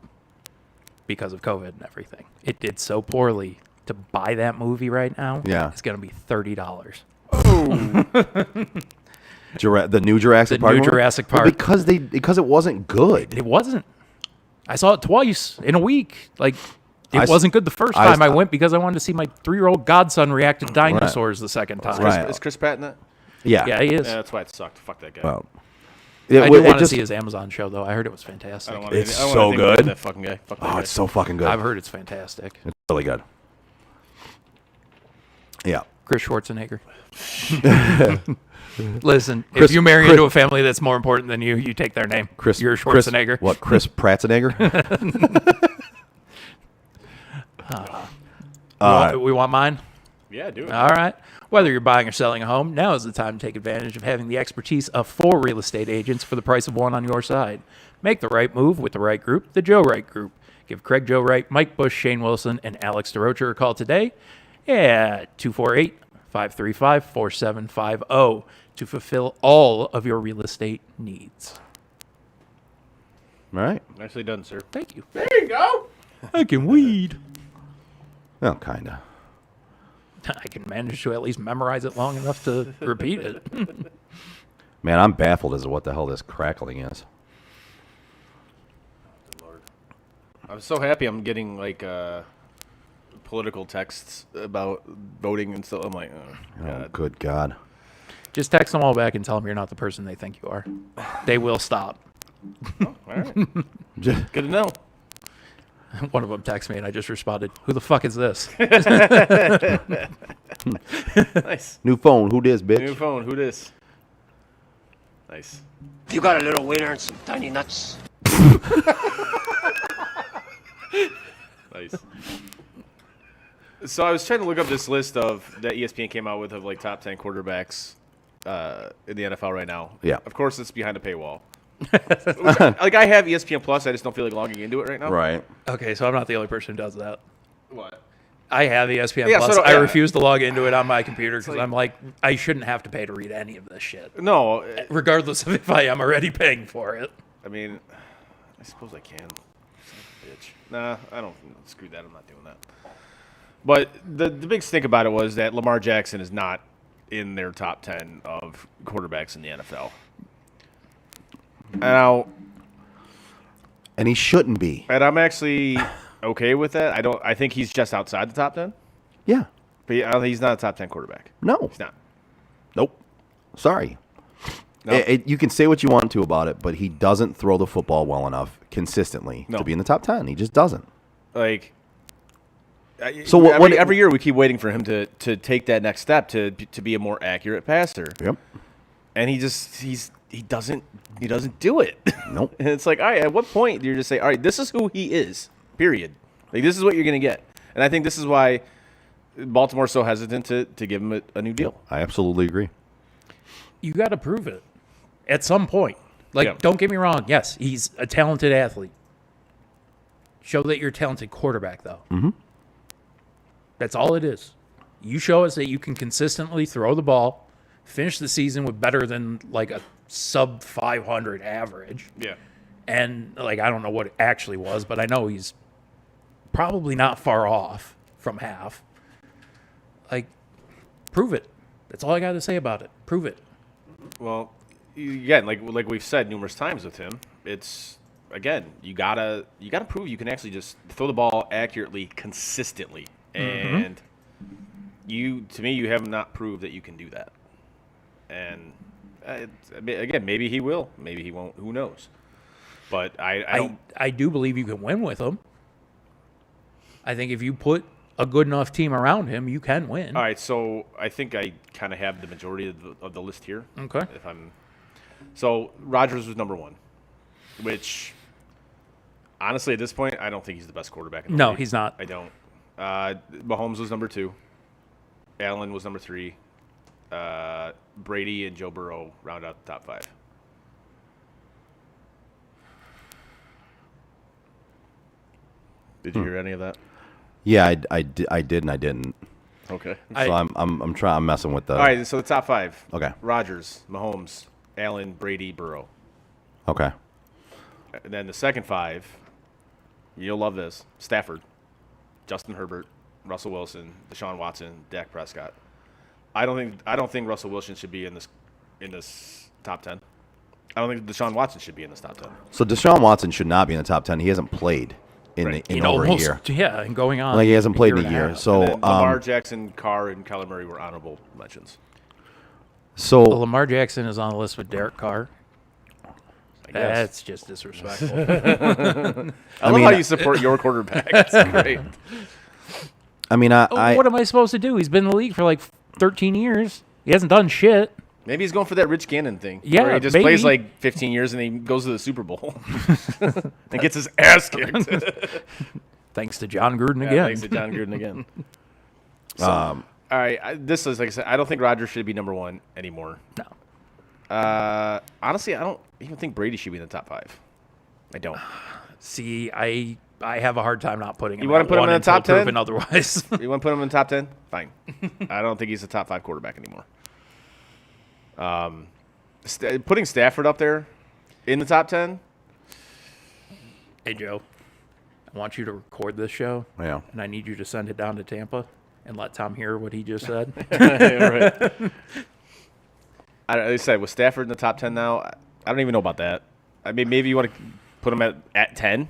because of COVID and everything. It did so poorly to buy that movie right now. Yeah. It's going to be $30. The new Jurassic The Park. new one? Jurassic Well, Park. because it wasn't good. It wasn't. I saw it twice in a week. Like, I it s- wasn't good the first I s- time I went because I wanted to see my 3-year-old godson react to dinosaurs the second time. Right. Is Chris Pratt in that? Yeah. Yeah, he is. Yeah, that's why it sucked. Fuck that guy. Well, I do want to see his Amazon show, though. I heard it was fantastic. I don't want It's I don't so wanna think about good. That fucking guy. Fuck that Oh, guy. it's so fucking good. I've heard it's fantastic. It's really good. Yeah. Chris Schwarzenegger. Listen, Chris- if you marry Chris- into a family that's more important than you, you take their name. You're Schwarzenegger. What? Chris Pratzenegger? We want mine? Yeah, do it. All right. Whether you're buying or selling a home, now is the time to take advantage of having the expertise of 4 real estate agents for the price of one on your side. Make the right move with the right group, the Joe Wright Group. Give Craig Joe Wright, Mike Bush, Shane Wilson, and Alex DeRocher a call today at 248-535-4750 to fulfill all of your real estate needs. All right. Nicely done, sir. Thank you. There you go. I can weed. Well, kind of. I can manage to at least memorize it long enough to repeat it. Man, I'm baffled as to what the hell this crackling is. I'm so happy I'm getting like political texts about voting and stuff. I'm like, oh, Oh, God. good God. Just text them all back and tell them you're not the person they think you are. They will stop. All right. Good to know. One of them texted me and I just responded, "Who the fuck is this?" Nice. New phone. Who this, bitch? New phone. Who this? Nice. You got a little wiener and some tiny nuts. Nice. So I was trying to look up this list of that ESPN came out with of like top 10 quarterbacks in the NFL right now. Yeah. Of course, it's behind a paywall. Like I have ESPN Plus, I just don't feel like logging into it right now. Right. Okay, so I'm not the only person who does that. What? I have ESPN Yeah, so Plus. do- I yeah. refuse to log into it on my computer because like- I'm like, I shouldn't have to pay to read any of this shit, No, regardless of if I am already paying for it. I mean, I suppose I can. Son of a bitch. Nah, I don't. Screw that. I'm not doing that. But the big stink about it was that Lamar Jackson is not in their top 10 of quarterbacks in the NFL. Now, And he shouldn't be. and I'm actually okay with that. I think he's just outside the top 10. Yeah. But he's not a top 10 quarterback. No. He's not. Nope. Sorry. No. You can say what you want to about it, but he doesn't throw the football well enough consistently No. to be in the top 10. He just doesn't. Like, So what- every year we keep waiting for him to take that next step to be a more accurate passer, Yep. and he doesn't do it. Nope. And it's like, all right, at what point do you just say, all right, this is who he is, period. Like, this is what you're gonna get, and I think this is why Baltimore's so hesitant to give him a new deal. I absolutely agree. You got to prove it at some point. Like, Yeah. don't get me wrong. Yes, he's a talented athlete. Show that you're a talented quarterback, though. Mm-hmm. That's all it is. You show us that you can consistently throw the ball, finish the season with better than like a sub 500 average. Yeah. And like, I don't know what it actually was, but I know he's probably not far off from half. Like, prove it. That's all I got to say about it. Prove it. Well, again, like we've said numerous times with him, it's again you gotta prove you can actually just throw the ball accurately, consistently, and you have not proved that you can do that. And again, maybe he will, maybe he won't. Who knows? But I do believe you can win with him. I think if you put a good enough team around him, you can win. All right, so I think I kind of have the majority of the list here. Okay. So Rodgers was number 1, which honestly at this point I don't think he's the best quarterback in the No, league. he's not. I don't. Mahomes was number 2. Allen was number 3. Brady and Joe Burrow round out the top 5. Did you hear any of that? Yeah, I did and I didn't. Okay. So I'm messing with the. All right, so the top 5. Okay. Rodgers, Mahomes, Allen, Brady, Burrow. Okay. And then the second 5, you'll love this: Stafford, Justin Herbert, Russell Wilson, Deshaun Watson, Dak Prescott. I don't think Russell Wilson should be in this top 10. I don't think Deshaun Watson should be in this top 10. So Deshaun Watson should not be in the top 10. He hasn't played in over a year. Yeah, and going on. Like he hasn't played in and a year. half. So And then Lamar Jackson, Carr, and Kyler Murray were honorable mentions. so Well, Lamar Jackson is on the list with Derek Carr. I guess. That's just disrespectful. I love mean, how you support your quarterback. That's great. I mean, I What am I supposed to do? He's been in the league for like 13 years. He hasn't done shit. Maybe he's going for that Rich Gannon thing. Yeah, where he just maybe. plays like 15 years and he goes to the Super Bowl and gets his ass kicked. Thanks to John Gruden Yeah, again. thanks to John Gruden again. So, all right, this is like I said. I don't think Rodgers should be number 1 anymore. No. Honestly, I don't even think Brady should be in the top 5. I don't. See, I have a hard time not putting him. You wanna at put him one in the until top 10? proven otherwise. You want to put him in the top 10? Fine. I don't think he's a top 5 quarterback anymore. Putting Stafford up there in the top 10? Hey, Joe, I want you to record this show, yeah. and I need you to send it down to Tampa and let Tom hear what he just said. Right. Like I said, with Stafford in the top 10 now, I don't even know about that. I mean, maybe you want to put him at 10?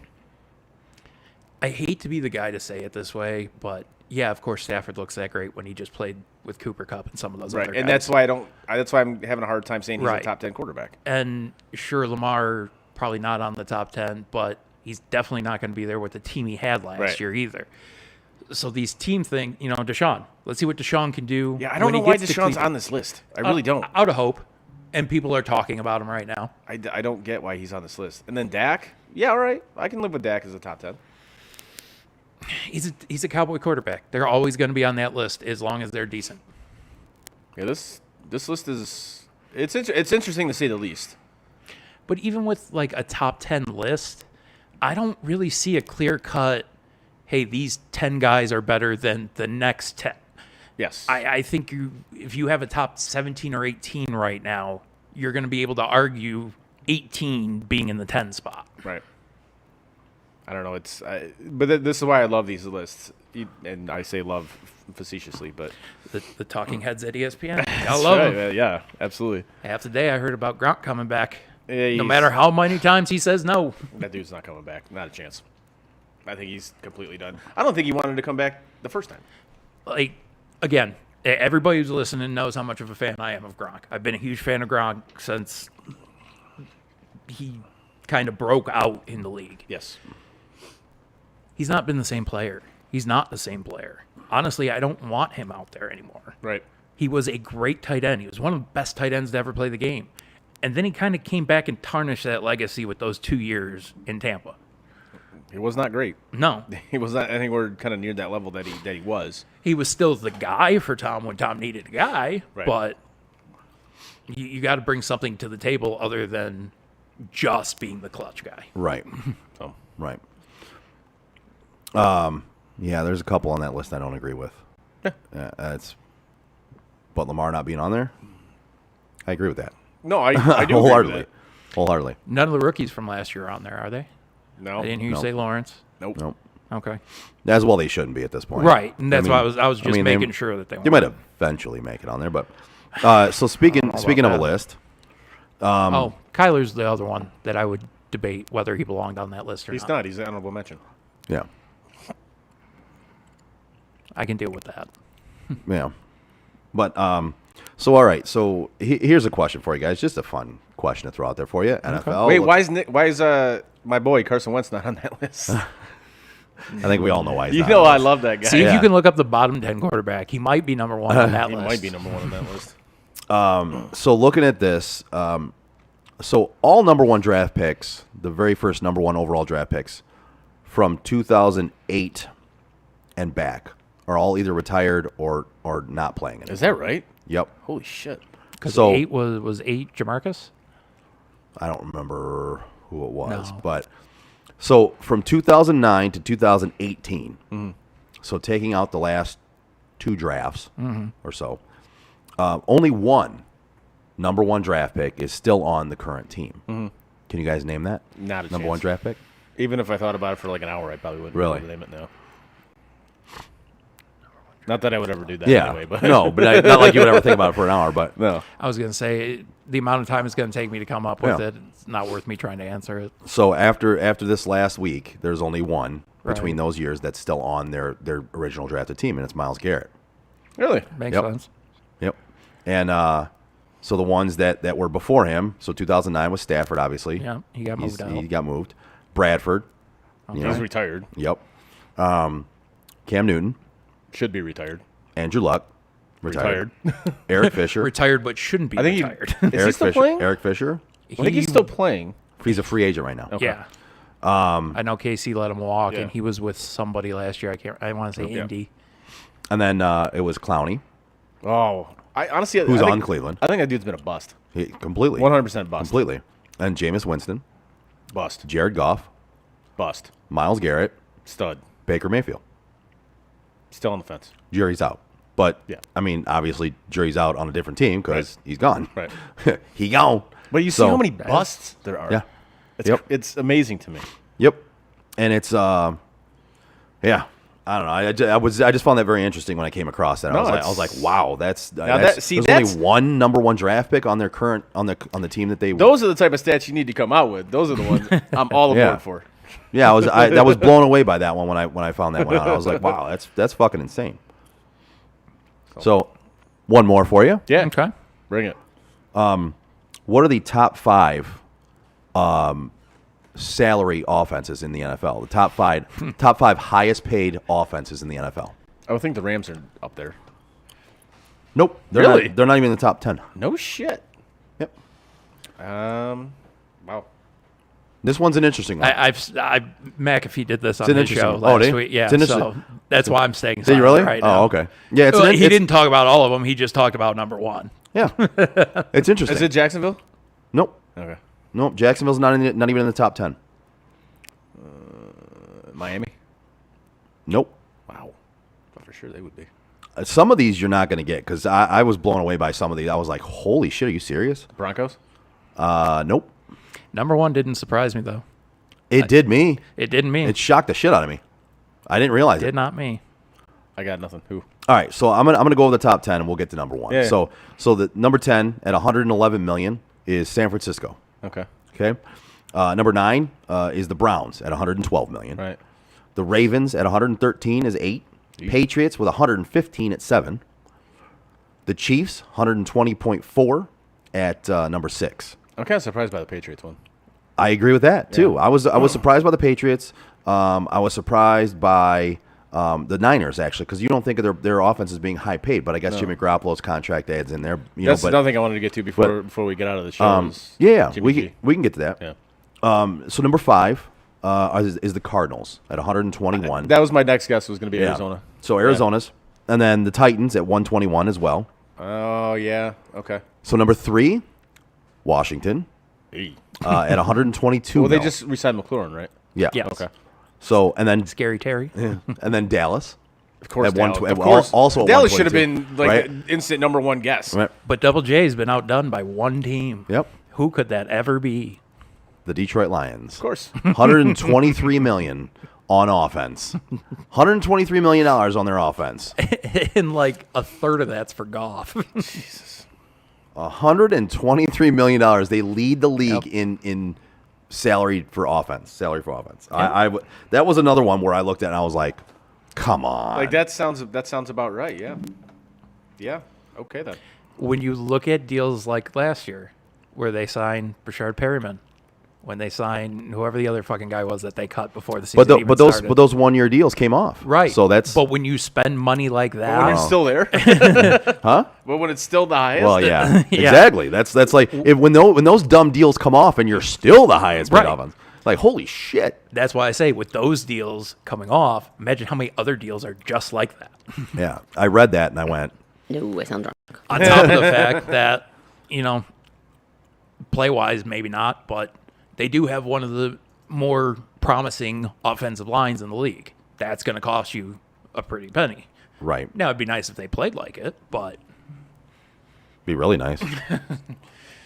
I hate to be the guy to say it this way, but yeah, of course Stafford looks that great when he just played with Cooper Kupp and some of those Right, other and guys. that's why that's why I'm having a hard time saying he's Right. a top 10 quarterback. And sure, Lamar probably not on the top 10, but he's definitely not going to be there with the team he had last Right. year either. So these team thing, Deshaun. Let's see what Deshaun can do. Yeah, I don't when know he why gets to Deshaun's Cleveland. on this list. I really don't. Out of hope, and people are talking about him right now. I don't get why he's on this list. And then Dak? Yeah, all right. I can live with Dak as a top 10. He's a Cowboy quarterback. They're always going to be on that list as long as they're decent. Yeah, this list is it's interesting to say the least. But even with like a top 10 list, I don't really see a clear cut, hey, these 10 guys are better than the next 10. Yes. I think if you have a top 17 or 18 right now, you're going to be able to argue 18 being in the 10 spot. Right. I don't know. But this is why I love these lists, and I say love facetiously, but The talking heads at ESPN. I That's love right, them. yeah, absolutely. Half the day I heard about Gronk coming back. Yeah, No he's- matter how many times he says no. That dude's not coming back. Not a chance. I think he's completely done. I don't think he wanted to come back the first time. Like, again, Everybody who's listening knows how much of a fan I am of Gronk. I've been a huge fan of Gronk since he kind of broke out in the league. Yes. He's not been the same player. He's not the same player. Honestly, I don't want him out there anymore. Right. He was a great tight end. He was one of the best tight ends to ever play the game. And then he kind of came back and tarnished that legacy with those 2 years in Tampa. He was not great. No. He was not anywhere kind of near that level that he was. He was still the guy for Tom when Tom needed a guy, Right. but you got to bring something to the table other than just being the clutch guy. Right. So, Right. Yeah, there's a couple on that list I don't agree with. But Lamar not being on there, I agree with that. no, I do agree with Wholeheartedly. that. Wholeheartedly. None of the rookies from last year are on there, are they? No. I didn't hear you No. say Lawrence. Nope. Nope. Okay. As well, they shouldn't be at this point. Right, and that's I why mean- I was just they- making sure that they They weren't. might eventually make it on there, but so speaking of that. a list, Kyler's the other one that I would debate whether he belonged on that list or He's not. not. He's an honorable mention. yeah, I can deal with that. yeah, but so all right, so here's a question for you guys, just a fun question to throw out there for you. NFL. Wait, why is my boy Carson Wentz not on that list? I think we all know why. He's You not know on I this. love that guy. See, if Yeah. you can look up the bottom 10 quarterback, he might be number one on that He list. might be number one on that list. So looking at this, so all number one draft picks, the very first number one overall draft picks from 2008 and back, are all either retired or not playing anymore. Is that right? Yep. Holy shit. Because So- 8 was 8 Jamarcus? I don't remember who it was, No. but so from 2009 to 2018, so taking out the last 2 drafts or so, only one number one draft pick is still on the current team. Can you guys name that? Not a number chance. one draft pick. Even if I thought about it for like an hour, I probably wouldn't Really? be able to name it now. Not that I would ever do that Yeah, anyway, but no, but not like you would ever think about it for an hour. But no. I was going to say, the amount of time it's going to take me to come up with Yeah. it, it's not worth me trying to answer it. so after this last week, there's only one between Right. those years that's still on their original drafted team, and it's Myles Garrett. Really? Makes Yep. sense. Yep. And so the ones that were before him, so 2009 was Stafford, obviously. Yeah, he got moved out. He got moved. Bradford. you know, He's retired. Yep. Cam Newton. Should be retired. Andrew Luck. Retired. Eric Fisher. Retired but shouldn't be I think retired. Is he Eric still Fisher. playing? Eric Fisher. I think he's still playing. He's a free agent right now. Okay. Yeah. I know KC let him walk, Yeah. and he was with somebody last year. I want to say Yeah. Indy. And then it was Clowney, Oh, I honestly, who's I think, on Cleveland. I think that dude's been a bust. Completely. 100% bust. Completely. And Jameis Winston, Bust. Jared Goff, Bust. Myles Garrett, Stud. Baker Mayfield. Still on the fence. Jury's out. But, Yeah. I mean, obviously, jury's out on a different team because he's gone. Right. He gone. But you see So- how many busts there are. Yeah. It's, Yep. it's amazing to me. Yep. And it's, yeah. I don't know. I just found that very interesting when I came across that. No, I was like, wow, that's that's only one number one draft pick on their current on the team that they. Those are the type of stats you need to come out with. Those are the ones I'm all aboard Yeah. for. Yeah, I was blown away by that one when I found that one out. I was like, wow, that's fucking insane. So, one more for you. Yeah. Okay. Bring it. What are the top 5 salary offenses in the NFL? The top 5 highest paid offenses in the NFL. I would think the Rams are up there. Nope, Really? they're not even in the top 10. No shit. Yep. Wow. This one's an interesting one. McAfee did this on an his interesting show one. Oh, last did he? week. Yeah, It's an so interesting- that's why I'm staying Did you silent really? right now. Oh, okay. Yeah, Well, he it's- didn't talk about all of them. He just talked about number one. Yeah, it's interesting. Is it Jacksonville? Nope, Okay. nope. Jacksonville's not even in the top 10. Miami? Nope. Wow. Thought for sure they would be. Some of these you're not going to get because I was blown away by some of these. I was like, holy shit, are you serious? Broncos? Nope. Number one didn't surprise me, though. It did me. It didn't me. It shocked the shit out of me. I didn't realize did it. not me. I got nothing. Who? All right, so I'm gonna go over the top 10 and we'll get to number 1. Yeah. So the number 10 at 111 million is San Francisco. Okay. Okay. Number 9 is the Browns at 112 million. Right. The Ravens at 113 is 8. Patriots with 115 at 7. The Chiefs, 120.4 at number 6. I'm kind of surprised by the Patriots one. I agree with that too. I was surprised by the Patriots. I was surprised by the Niners actually, because you don't think of their offense as being high paid, but I guess Jimmy Garoppolo's contract adds in there. That's another thing I wanted to get to before we get out of the show. We can get to that. Yeah. So number 5 is the Cardinals at 121. That was my next guess. Was going to be Yeah. Arizona. So Arizona's, and then the Titans at 121 as well. Oh yeah. Okay. So number 3, Washington at 122. Well, they mil. just re-signed McLaurin, right? Yeah. Yes. Okay. So and then Scary Terry. and then Dallas. Of course. At Dallas. 120 Of course. also at Dallas should have 122, been like right? an instant number one guess. Right. But Double J's been outdone by one team. Yep. Who could that ever be? The Detroit Lions. Of course. 123 million on offense. 123 million dollars on their offense. And like a third of that's for Goff. $123 million. They lead the league in salary for offense. That was another one where I looked at and I was like, come on. Like that sounds about right. Yeah. Yeah. Okay then. When you look at deals like last year, where they signed Brashard Perryman, when they signed whoever the other fucking guy was that they cut before the season even started. But those 1-year deals came off. Right. So that's But when you spend money like When that, it's still there. huh? But when it's still the highest. Well, yeah, Yeah. exactly. That's like when those dumb deals come off and you're still the highest paid Right. offense. Like holy shit. that's why I say with those deals coming off, imagine how many other deals are just like that. Yeah, I read that and I went, No, I sound drunk. On top of the fact that, play-wise, maybe not, but they do have one of the more promising offensive lines in the league. That's going to cost you a pretty penny. right. Now, it'd be nice if they played like it, but Be really nice.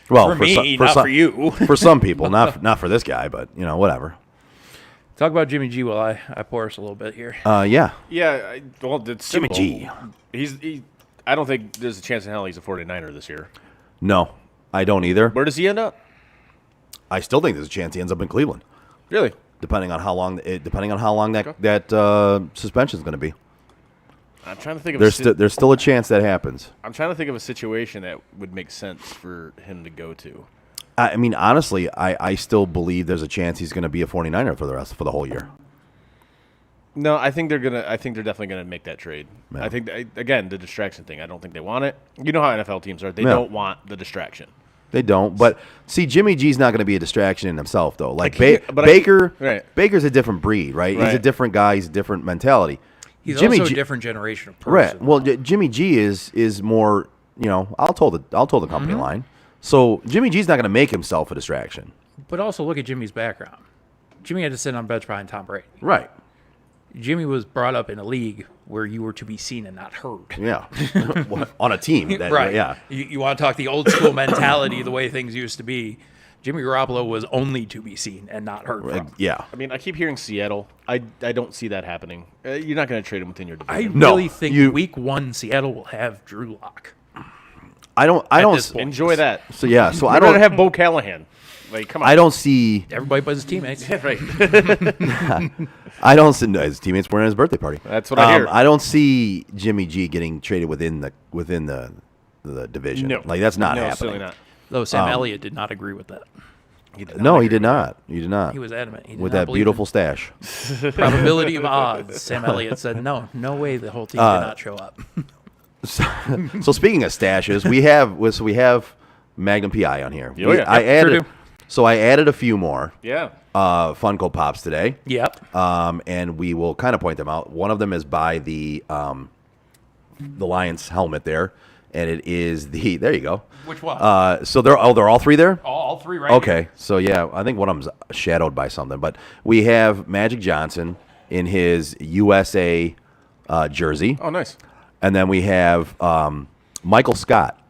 Well, for me, for not some, for you. for some people, not for this guy, but whatever. Talk about Jimmy G while I pour us a little bit here. Yeah. Yeah. Well, it's Jimmy simple. G. I don't think there's a chance in hell he's a 49er this year. No, I don't either. Where does he end up? I still think there's a chance he ends up in Cleveland, Really? depending on how long that suspension is going to be. I'm trying to think of There's still a chance that happens. I'm trying to think of a situation that would make sense for him to go to. I mean, honestly, I still believe there's a chance he's going to be a 49er for the whole year. No, I think they're definitely gonna make that trade. Yeah. I think again the distraction thing. I don't think they want it. You know how NFL teams are. They Yeah. don't want the distraction. They don't. But see, Jimmy G's not going to be a distraction in himself, though. Like but Baker, right. Baker's a different breed, right? He's a Right. different guy. He's a different mentality. He's Jimmy also G- a different generation of person. Right. Well, Jimmy G is more. I'll toe the company Mm-hmm. line. So Jimmy G's not going to make himself a distraction. But also look at Jimmy's background. Jimmy had to sit on bench behind Tom Brady. Right. Jimmy was brought up in a league where you were to be seen and not heard. Yeah. On a team. That, Right. Yeah. You want to talk the old school mentality, the way things used to be. Jimmy Garoppolo was only to be seen and not heard from. Yeah. I mean, I keep hearing Seattle. I don't see that happening. You're not going to trade him within your I division. No, really think you- week 1 Seattle will have Drew Lock. I don't. this point. Enjoy that. So yeah. So I I'd rather don't have Bo Callahan. Like, come on. I don't see. Everybody but his teammates. right. I don't see his teammates were at his birthday party. That's what I hear. I don't see Jimmy G getting traded within the division. No. Like that's not no, happening. certainly not. Though Sam Elliott did not agree with that. No, he did not. He did not. He was adamant. He did with not that believe beautiful stash. in probability of odds. Sam Elliott said, no way the whole team did not show up. So speaking of stashes, we have Magnum PI on here. Oh, yeah. I Yep, sure added. do. So I added a few more Yeah. Funko Pops today. Yep. And we will kind of point them out. One of them is by the Lions helmet there, and it is there you go. Which one? So they're all three there. all three right Okay, so yeah, I think one of them's shadowed by something, but we have Magic Johnson in his USA jersey, Oh, nice. and then we have Michael Scott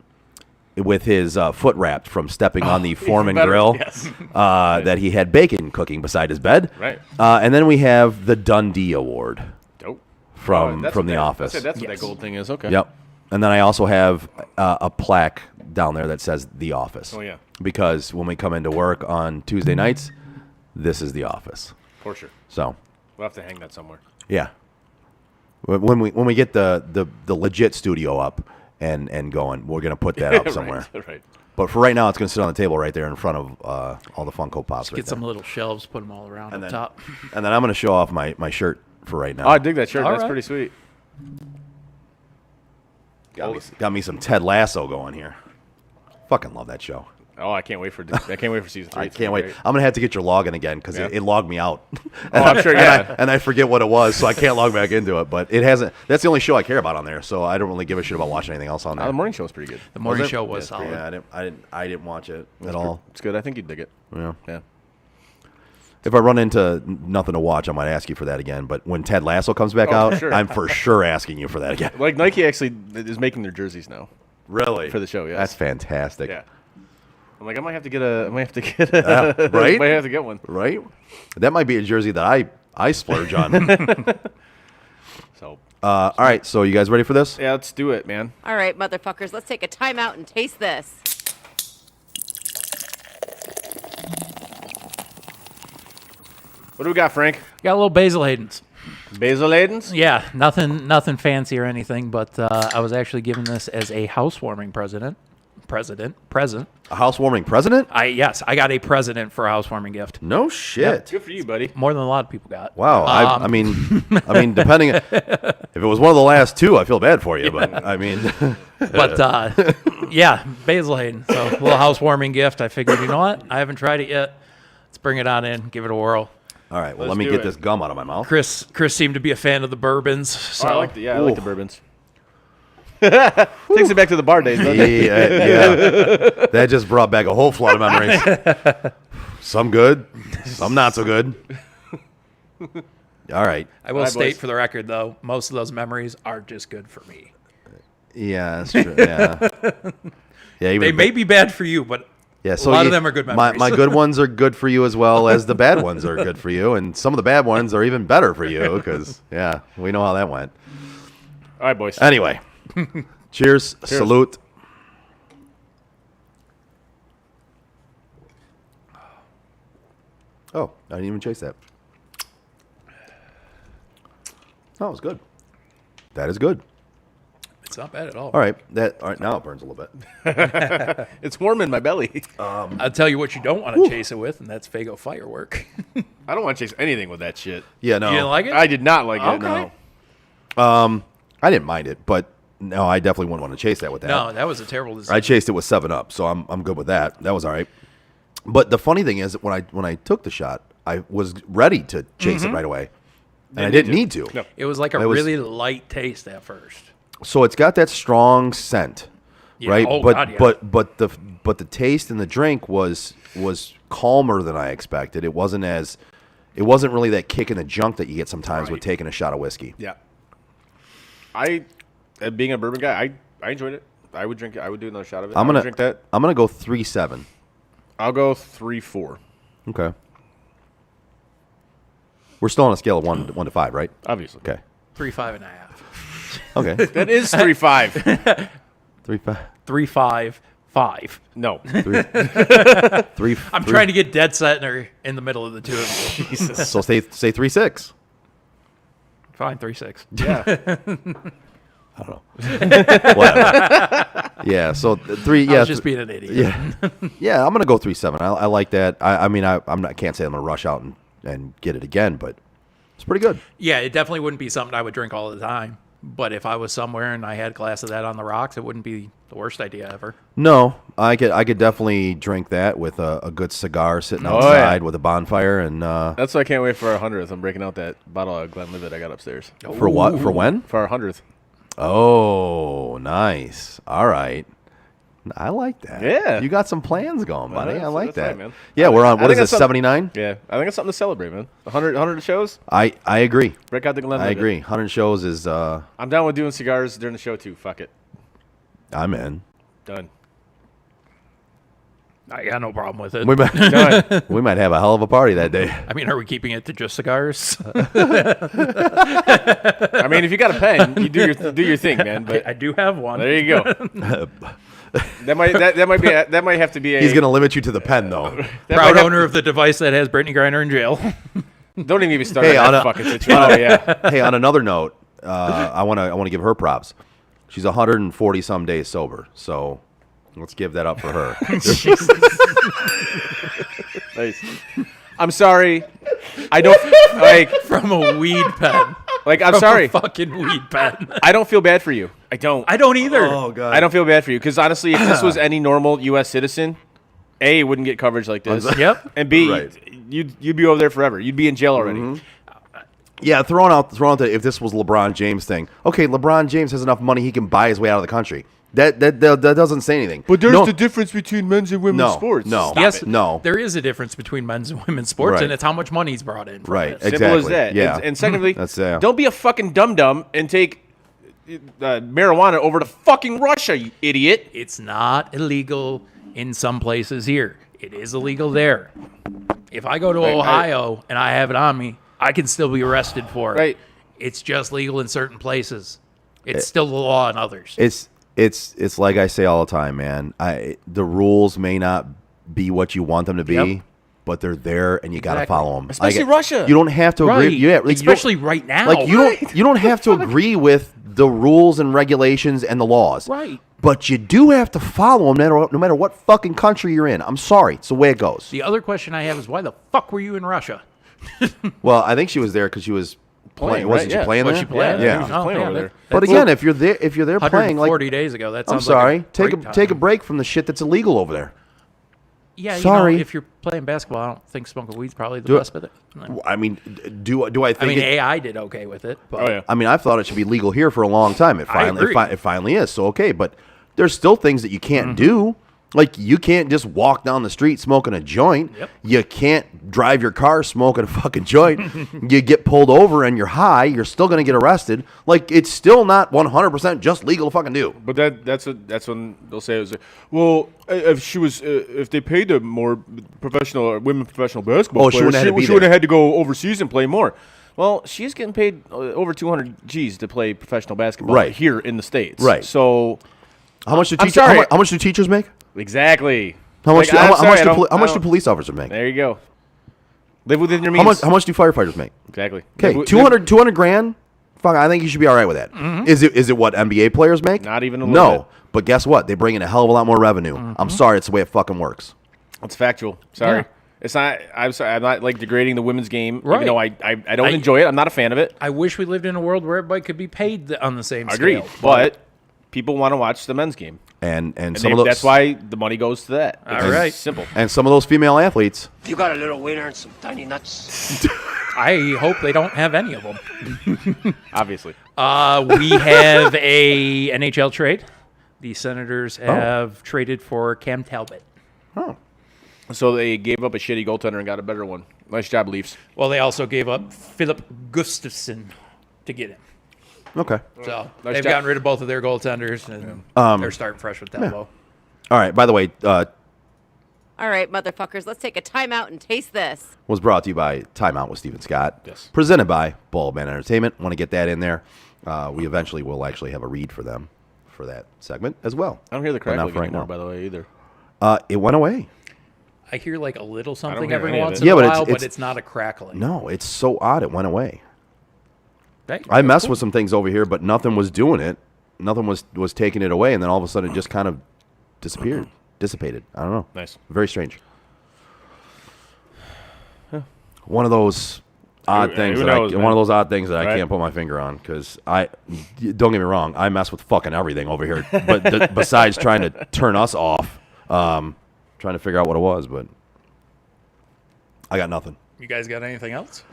with his foot wrapped from stepping on the Foreman better. grill Yes. that he had bacon cooking beside his bed. Right. And then we have the Dundee Award Dope. from That's The what that- Office. That's what Yes. that gold thing is. Okay. Yep. And then I also have a plaque down there that says The Office. Oh, yeah. Because when we come into work on Tuesday nights, this is The Office. For sure. So, We'll have to hang that somewhere. yeah. When we get the legit studio up, and going, we're going to put that up somewhere. Right. But for right now, it's going to sit on the table right there in front of all the Funko Pops. Get some little shelves, put them all around And up then- top. And then I'm going to show off my shirt for right now. Oh, I dig that shirt. All That's right. pretty sweet. Got me some Ted Lasso going here. Fucking love that show. Oh, I can't wait for season 3. I It's can't gonna wait. be great. I'm gonna have to get your login again because Yeah. it logged me out. Oh, I'm sure. Yeah. and I forget what it was, so I can't log back into it. But it hasn't. That's the only show I care about on there, so I don't really give a shit about watching anything else on there. The morning show was pretty good. The morning Was it? show was Yeah, it's pretty solid. Yeah, I didn't watch it good. at all. It's good. I think you'd dig it. Yeah. Yeah. If I run into nothing to watch, I might ask you for that again. But when Ted Lasso comes back Oh, out, for sure. I'm for sure asking you for that again. Like Nike actually is making their jerseys now Really? for the show. Yeah. That's fantastic. Yeah. I'm like, I might have to get a. right? Might have to get one. Right? That might be a jersey that I splurge on. So All right, so you guys ready for this? yeah, let's do it, man. All right, motherfuckers, let's take a time out and taste this. What do we got, Frank? Got a little Basil Hayden's. Basil Aidens? Yeah, nothing fancy or anything, but I was actually given this as a housewarming present. A housewarming president? I got a present for a housewarming gift. No shit. Good for you, buddy. More than a lot of people got. Wow. I mean, depending if it was one of the last two, I feel bad for you. But I mean, But yeah, Basil Hayden. So a little housewarming gift. I figured, you know what? I haven't tried it yet. Let's bring it on in, give it a whirl. all right. Well, Let's let me do get it. this gum out of my mouth. Chris seemed to be a fan of the bourbons. So Oh, I like the bourbons. Takes it back to the bar days, doesn't it? Yeah. That just brought back a whole flood of memories. Some good, some not so good. All right. I will All right, state boys. for the record, though, most of those memories are just good for me. Yeah, that's true. Yeah. Yeah. Even They may be bad for you, but Yeah, a lot of them are good memories. My good ones are good for you as well as the bad ones are good for you, and some of the bad ones are even better for you because yeah, we know how that went. All right, boys. Anyway, cheers, salute. Oh, I didn't even chase that. Oh, it was good. That is good. it's not bad at all. All right, now it burns a little bit. It's warm in my belly. I'll tell you what you don't want to chase it with, and that's Fago Firework. I don't want to chase anything with that shit. Yeah, no, You didn't like it? I did not like it. Okay. No. I didn't mind it, but no, I definitely wouldn't want to chase that with that. No, that was a terrible decision. I chased it with 7-Up, so I'm good with that. That was all right. But the funny thing is, when I took the shot, I was ready to chase it right away, and I didn't need to. No. It was like a It was- really light taste at first. So it's got that strong scent, Yeah, right? oh, but God, yeah. but the taste in the drink was calmer than I expected. It wasn't really that kick in the junk that you get sometimes with Right. taking a shot of whiskey. Yeah. Being a bourbon guy, I enjoyed it. I would drink it. I would do another shot of it. I'm I would gonna drink that. I'm gonna go 3-7. I'll go 3-4. Okay. We're still on a scale of 1 to 5, right? Obviously. Okay. 3, 5.5. Okay. That is 3-5. 3-5. 3, 5, 5. No. 3. I'm trying to get dead set in the middle of the two of them. Jesus. So say 3-6. Fine, 3, 6. Yeah. Whatever. Yeah. So 3. I Yeah. was just being an idiot. Yeah. Yeah. I'm gonna go 3-7. I like that. I mean can't say I'm gonna rush out and get it again, but it's pretty good. Yeah, it definitely wouldn't be something I would drink all the time. But if I was somewhere and I had a glass of that on the rocks, it wouldn't be the worst idea ever. No, I could definitely drink that with a good cigar sitting Oh, outside yeah. with a bonfire and That's why I can't wait for our 100th. I'm breaking out that bottle of Glenlivet I got upstairs. for what? For when? For our 100th. Oh, nice. All right. I like that. Yeah. You got some plans going, buddy. I like that's that. right, man. Yeah, we're on, I what think is it, that's something- 79? Yeah. I think it's something to celebrate, man. 100 shows. I agree. Break out the Glenlivet. I agree. 100 shows is, I'm down with doing cigars during the show, too. Fuck it. I'm in. Done. I got no problem with it. We might, Done. we might have a hell of a party that day. I mean, are we keeping it to just cigars? I mean, if you got a pen, you do your thing, man. But I do have one. there you go. That might have to be a. He's going to limit you to the pen, though. that Proud might have- owner of the device that has Brittany Griner in jail. Don't even get me started Hey, on on that a- fucking situation. Oh yeah. Hey, on another note, I want to give her props. She's 140 some days sober. So let's give that up for her. Nice. I'm sorry. I don't like From a weed pen. like. I'm From sorry. A fucking weed pen. I don't feel bad for you. I don't. I don't either. Oh god. I don't feel bad for you because honestly, if this was any normal U.S. citizen, A, wouldn't get coverage like this. Yep. And B, Right. you'd be over there forever. You'd be in jail already. Yeah, throwing out that if this was LeBron James thing. Okay, LeBron James has enough money he can buy his way out of the country. That doesn't say anything. But there's No. the difference between men's and women's No, sports. no. Yes, No. there is a difference between men's and women's sports, Right. and it's how much money he's brought in. from Right. it. Simple as Exactly. that. Yeah. And secondly, That's don't be a fucking dum-dum and take marijuana over to fucking Russia, you idiot. It's not illegal in some places here. It is illegal there. If I go to Ohio and I have it on me, I can still be arrested for it. Right. It's just legal in certain places. It's still the law in others. It's like I say all the time, man. The rules may not be what you want them to be, Yep. but they're there, and you got to Exactly. follow them. Especially Russia. You don't have to Right. agree. Yeah, like, Especially you don't, right now. Like you don't have to agree with the rules and regulations and the laws. Right. But you do have to follow them no matter what fucking country you're in. I'm sorry. It's the way it goes. The other question I have is, why the fuck were you in Russia? Well, I think she was there because she was playing. Wasn't right? she playing Was there? she playing? Yeah. She was playing over there. But again, if you're there, playing, like, 140 days ago, that I'm sounds sorry, like a great take a time. break from the shit that's illegal over there. Yeah, Sorry. You know, if you're playing basketball, I don't think smoking weed's probably the Do it. best of it. I mean, do I think? I mean, it- AI did okay with it. But Oh, yeah. I mean, I've thought it should be legal here for a long time. It finally, agree. it finally is. So okay, but there's still things that you can't Mm-hmm. do. Like you can't just walk down the street smoking a joint. Yep. You can't drive your car smoking a fucking joint. You get pulled over and you're high. You're still gonna get arrested. Like it's still not 100% just legal to fucking do. But that's when they'll say it was like, well, if they paid the more professional or women professional basketball Oh, she players, wouldn't have had to be she would have there. had to go overseas and play more. Well, she's getting paid over 200 G's to play professional basketball Right. here in the States. Right. So How much do I'm teachers? sorry. How much do teachers make? exactly. How much? Like, I'm sorry, I how don't- much do police officers make? There you go. Live within your How means. much do firefighters make? Exactly. Okay, Live- 200 grand. Fuck, I think you should be all right with that. Is it what NBA players make? Not even a little No, bit. but guess what? They bring in a hell of a lot more revenue. I'm sorry, it's the way it fucking works. It's factual. Sorry. Yeah. It's not. I'm sorry. I'm not like degrading the women's game. Right. Even though I don't enjoy it. I'm not a fan of it. I wish we lived in a world where everybody could be paid on the same Agreed. scale. But people want to watch the men's game. And And some of those, that's why the money goes to that. It's All right. simple. And some of those female athletes. If you got a little wiener and some tiny nuts, I hope they don't have any of them. Obviously. We have a NHL trade. The Senators have traded for Cam Talbot. So they gave up a shitty goaltender and got a better one. Nice job, Leafs. Well, they also gave up Philip Gustafsson to get him. Okay. So Nice they've job. gotten rid of both of their goaltenders, and they're starting fresh with Talbot. All right. By the way, All right, motherfuckers, let's take a timeout and taste this. was brought to you by Timeout with Steven Scott. Yes. Presented by Ball Band Entertainment. Want to get that in there. We eventually will actually have a read for them for that segment as well. I don't hear the But not crackling for right anymore, now. by the way, either. It went away. I hear like a little something hear every any of once it. in Yeah, a but while, but it's- it's not a crackling. No, it's so odd. It went away. Hey, I messed with some things over here, but nothing was doing it. Nothing was taking it away, and then all of a sudden it just kind of disappeared, dissipated. I don't know. Nice. Very strange. One of those odd Who things. knows, man? One of those odd things that I Right. can't put my finger on because don't get me wrong, I mess with fucking everything over here. But besides trying to turn us off, trying to figure out what it was, but I got nothing. You guys got anything else?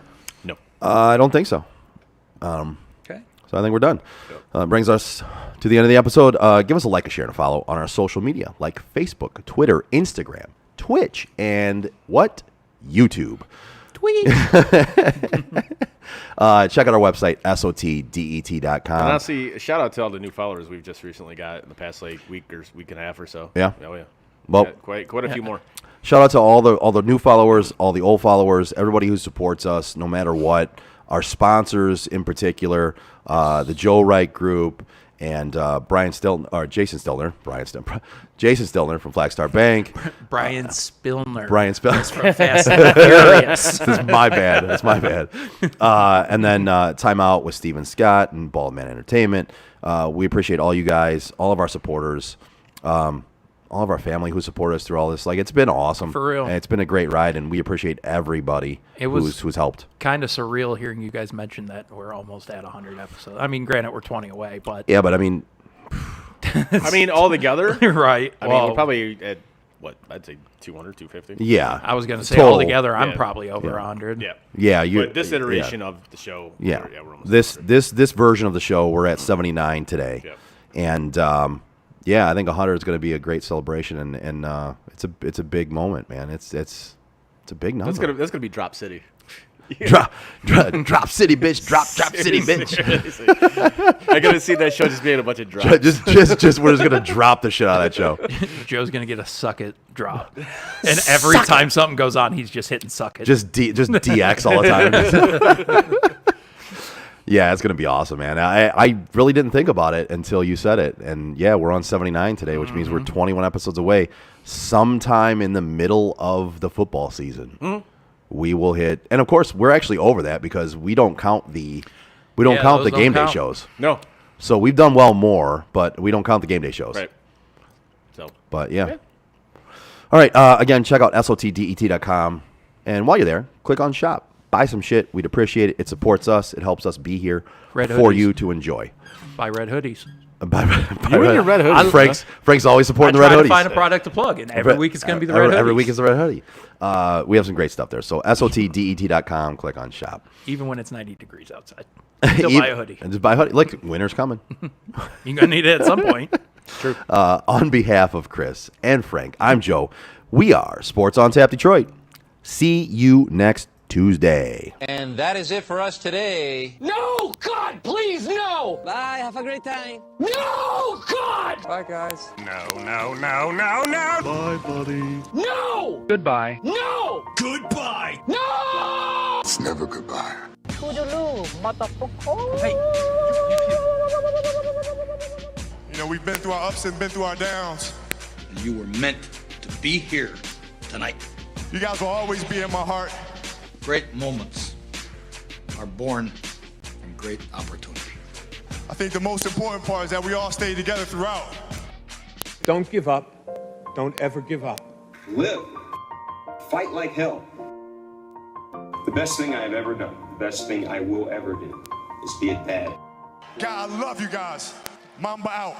No. I don't think so. Okay. So I think we're done. Brings us to the end of the episode. Give us a like, a share, and a follow on our social media like Facebook, Twitter, Instagram, Twitch, and what? YouTube. Tweet. Check out our website, sotdet.com. And honestly, shout out to all the new followers we've just recently got in the past like week and a half or so. Yeah? Oh yeah. Well, Got quite a few more. shout out to all the new followers, all the old followers, everybody who supports us, no matter what. Our sponsors in particular, the Joe Wright Group, and Jason Stiltner from Flagstar Bank. Brian Spillner. Brian Spillner. From Fast and Furious. That's my bad. And then Timeout with Steven Scott and Baldman Entertainment. We appreciate all you guys, all of our supporters, all of our family who support us through all this. Like, it's been awesome. For real. And it's been a great ride, and we appreciate everybody who's helped. Kind of surreal hearing you guys mention that we're almost at 100 episodes. I mean, granted, we're 20 away, but... Yeah, but I mean... all together? Right. I mean, we're probably at, I'd say 200, 250. Yeah. I was going to say, Total. all together, I'm Yeah. probably over 100. Yeah. Yeah, But this iteration of the show, yeah, we're almost this version of the show, we're at 79 today. Yeah. And I think 100 is going to be a great celebration, and it's a big moment, man. It's a big number. That's gonna be Drop City. Drop City, bitch. Drop City, bitch. I gotta see that show just being a bunch of drops. just we're just gonna drop the shit out of that show. Joe's going to get a suck it drop. And every time something goes on, he's just hitting suck it. Just DX all the time. Yeah, it's gonna be awesome, man. I really didn't think about it until you said it, and yeah, we're on 79 today, which means we're 21 episodes away. Sometime in the middle of the football season, we will hit, and of course, we're actually over that because we don't count the game day shows. No. So we've done well more, but we don't count the game day shows. Right. So. But yeah. All right. Again, check out SOTDET.com, and while you're there, click on shop. Buy some shit. We'd appreciate it. It supports us. It helps us be here Red for hoodies. you to enjoy. Buy red hoodies. Buy You and your red hoodie. Frank's always supporting I the red try hoodies. to find a product to plug, and every week it's going to be the red hoodies. Every week is the red hoodie. We have some great stuff there. So SOTDET.com. Click on shop. Even when it's 90 degrees outside. Still buy a hoodie. And just buy a hoodie. Look, winter's coming. You're going to need it at some point. True. On behalf of Chris and Frank, I'm Joe. We are Sports on Tap Detroit. See you next Tuesday. And that is it for us today. No! God, please, no! Bye. Have a great time. No! God! Bye, guys. No! Bye, buddy. No! Goodbye. No! Goodbye! No! It's never goodbye. You know, we've been through our ups and been through our downs. And you were meant to be here tonight. You guys will always be in my heart. Great moments are born from great opportunity. I think the most important part is that we all stay together throughout. Don't give up. Don't ever give up. Live. Fight like hell. The best thing I've ever done, the best thing I will ever do, is be a dad. God, I love you guys. Mamba out.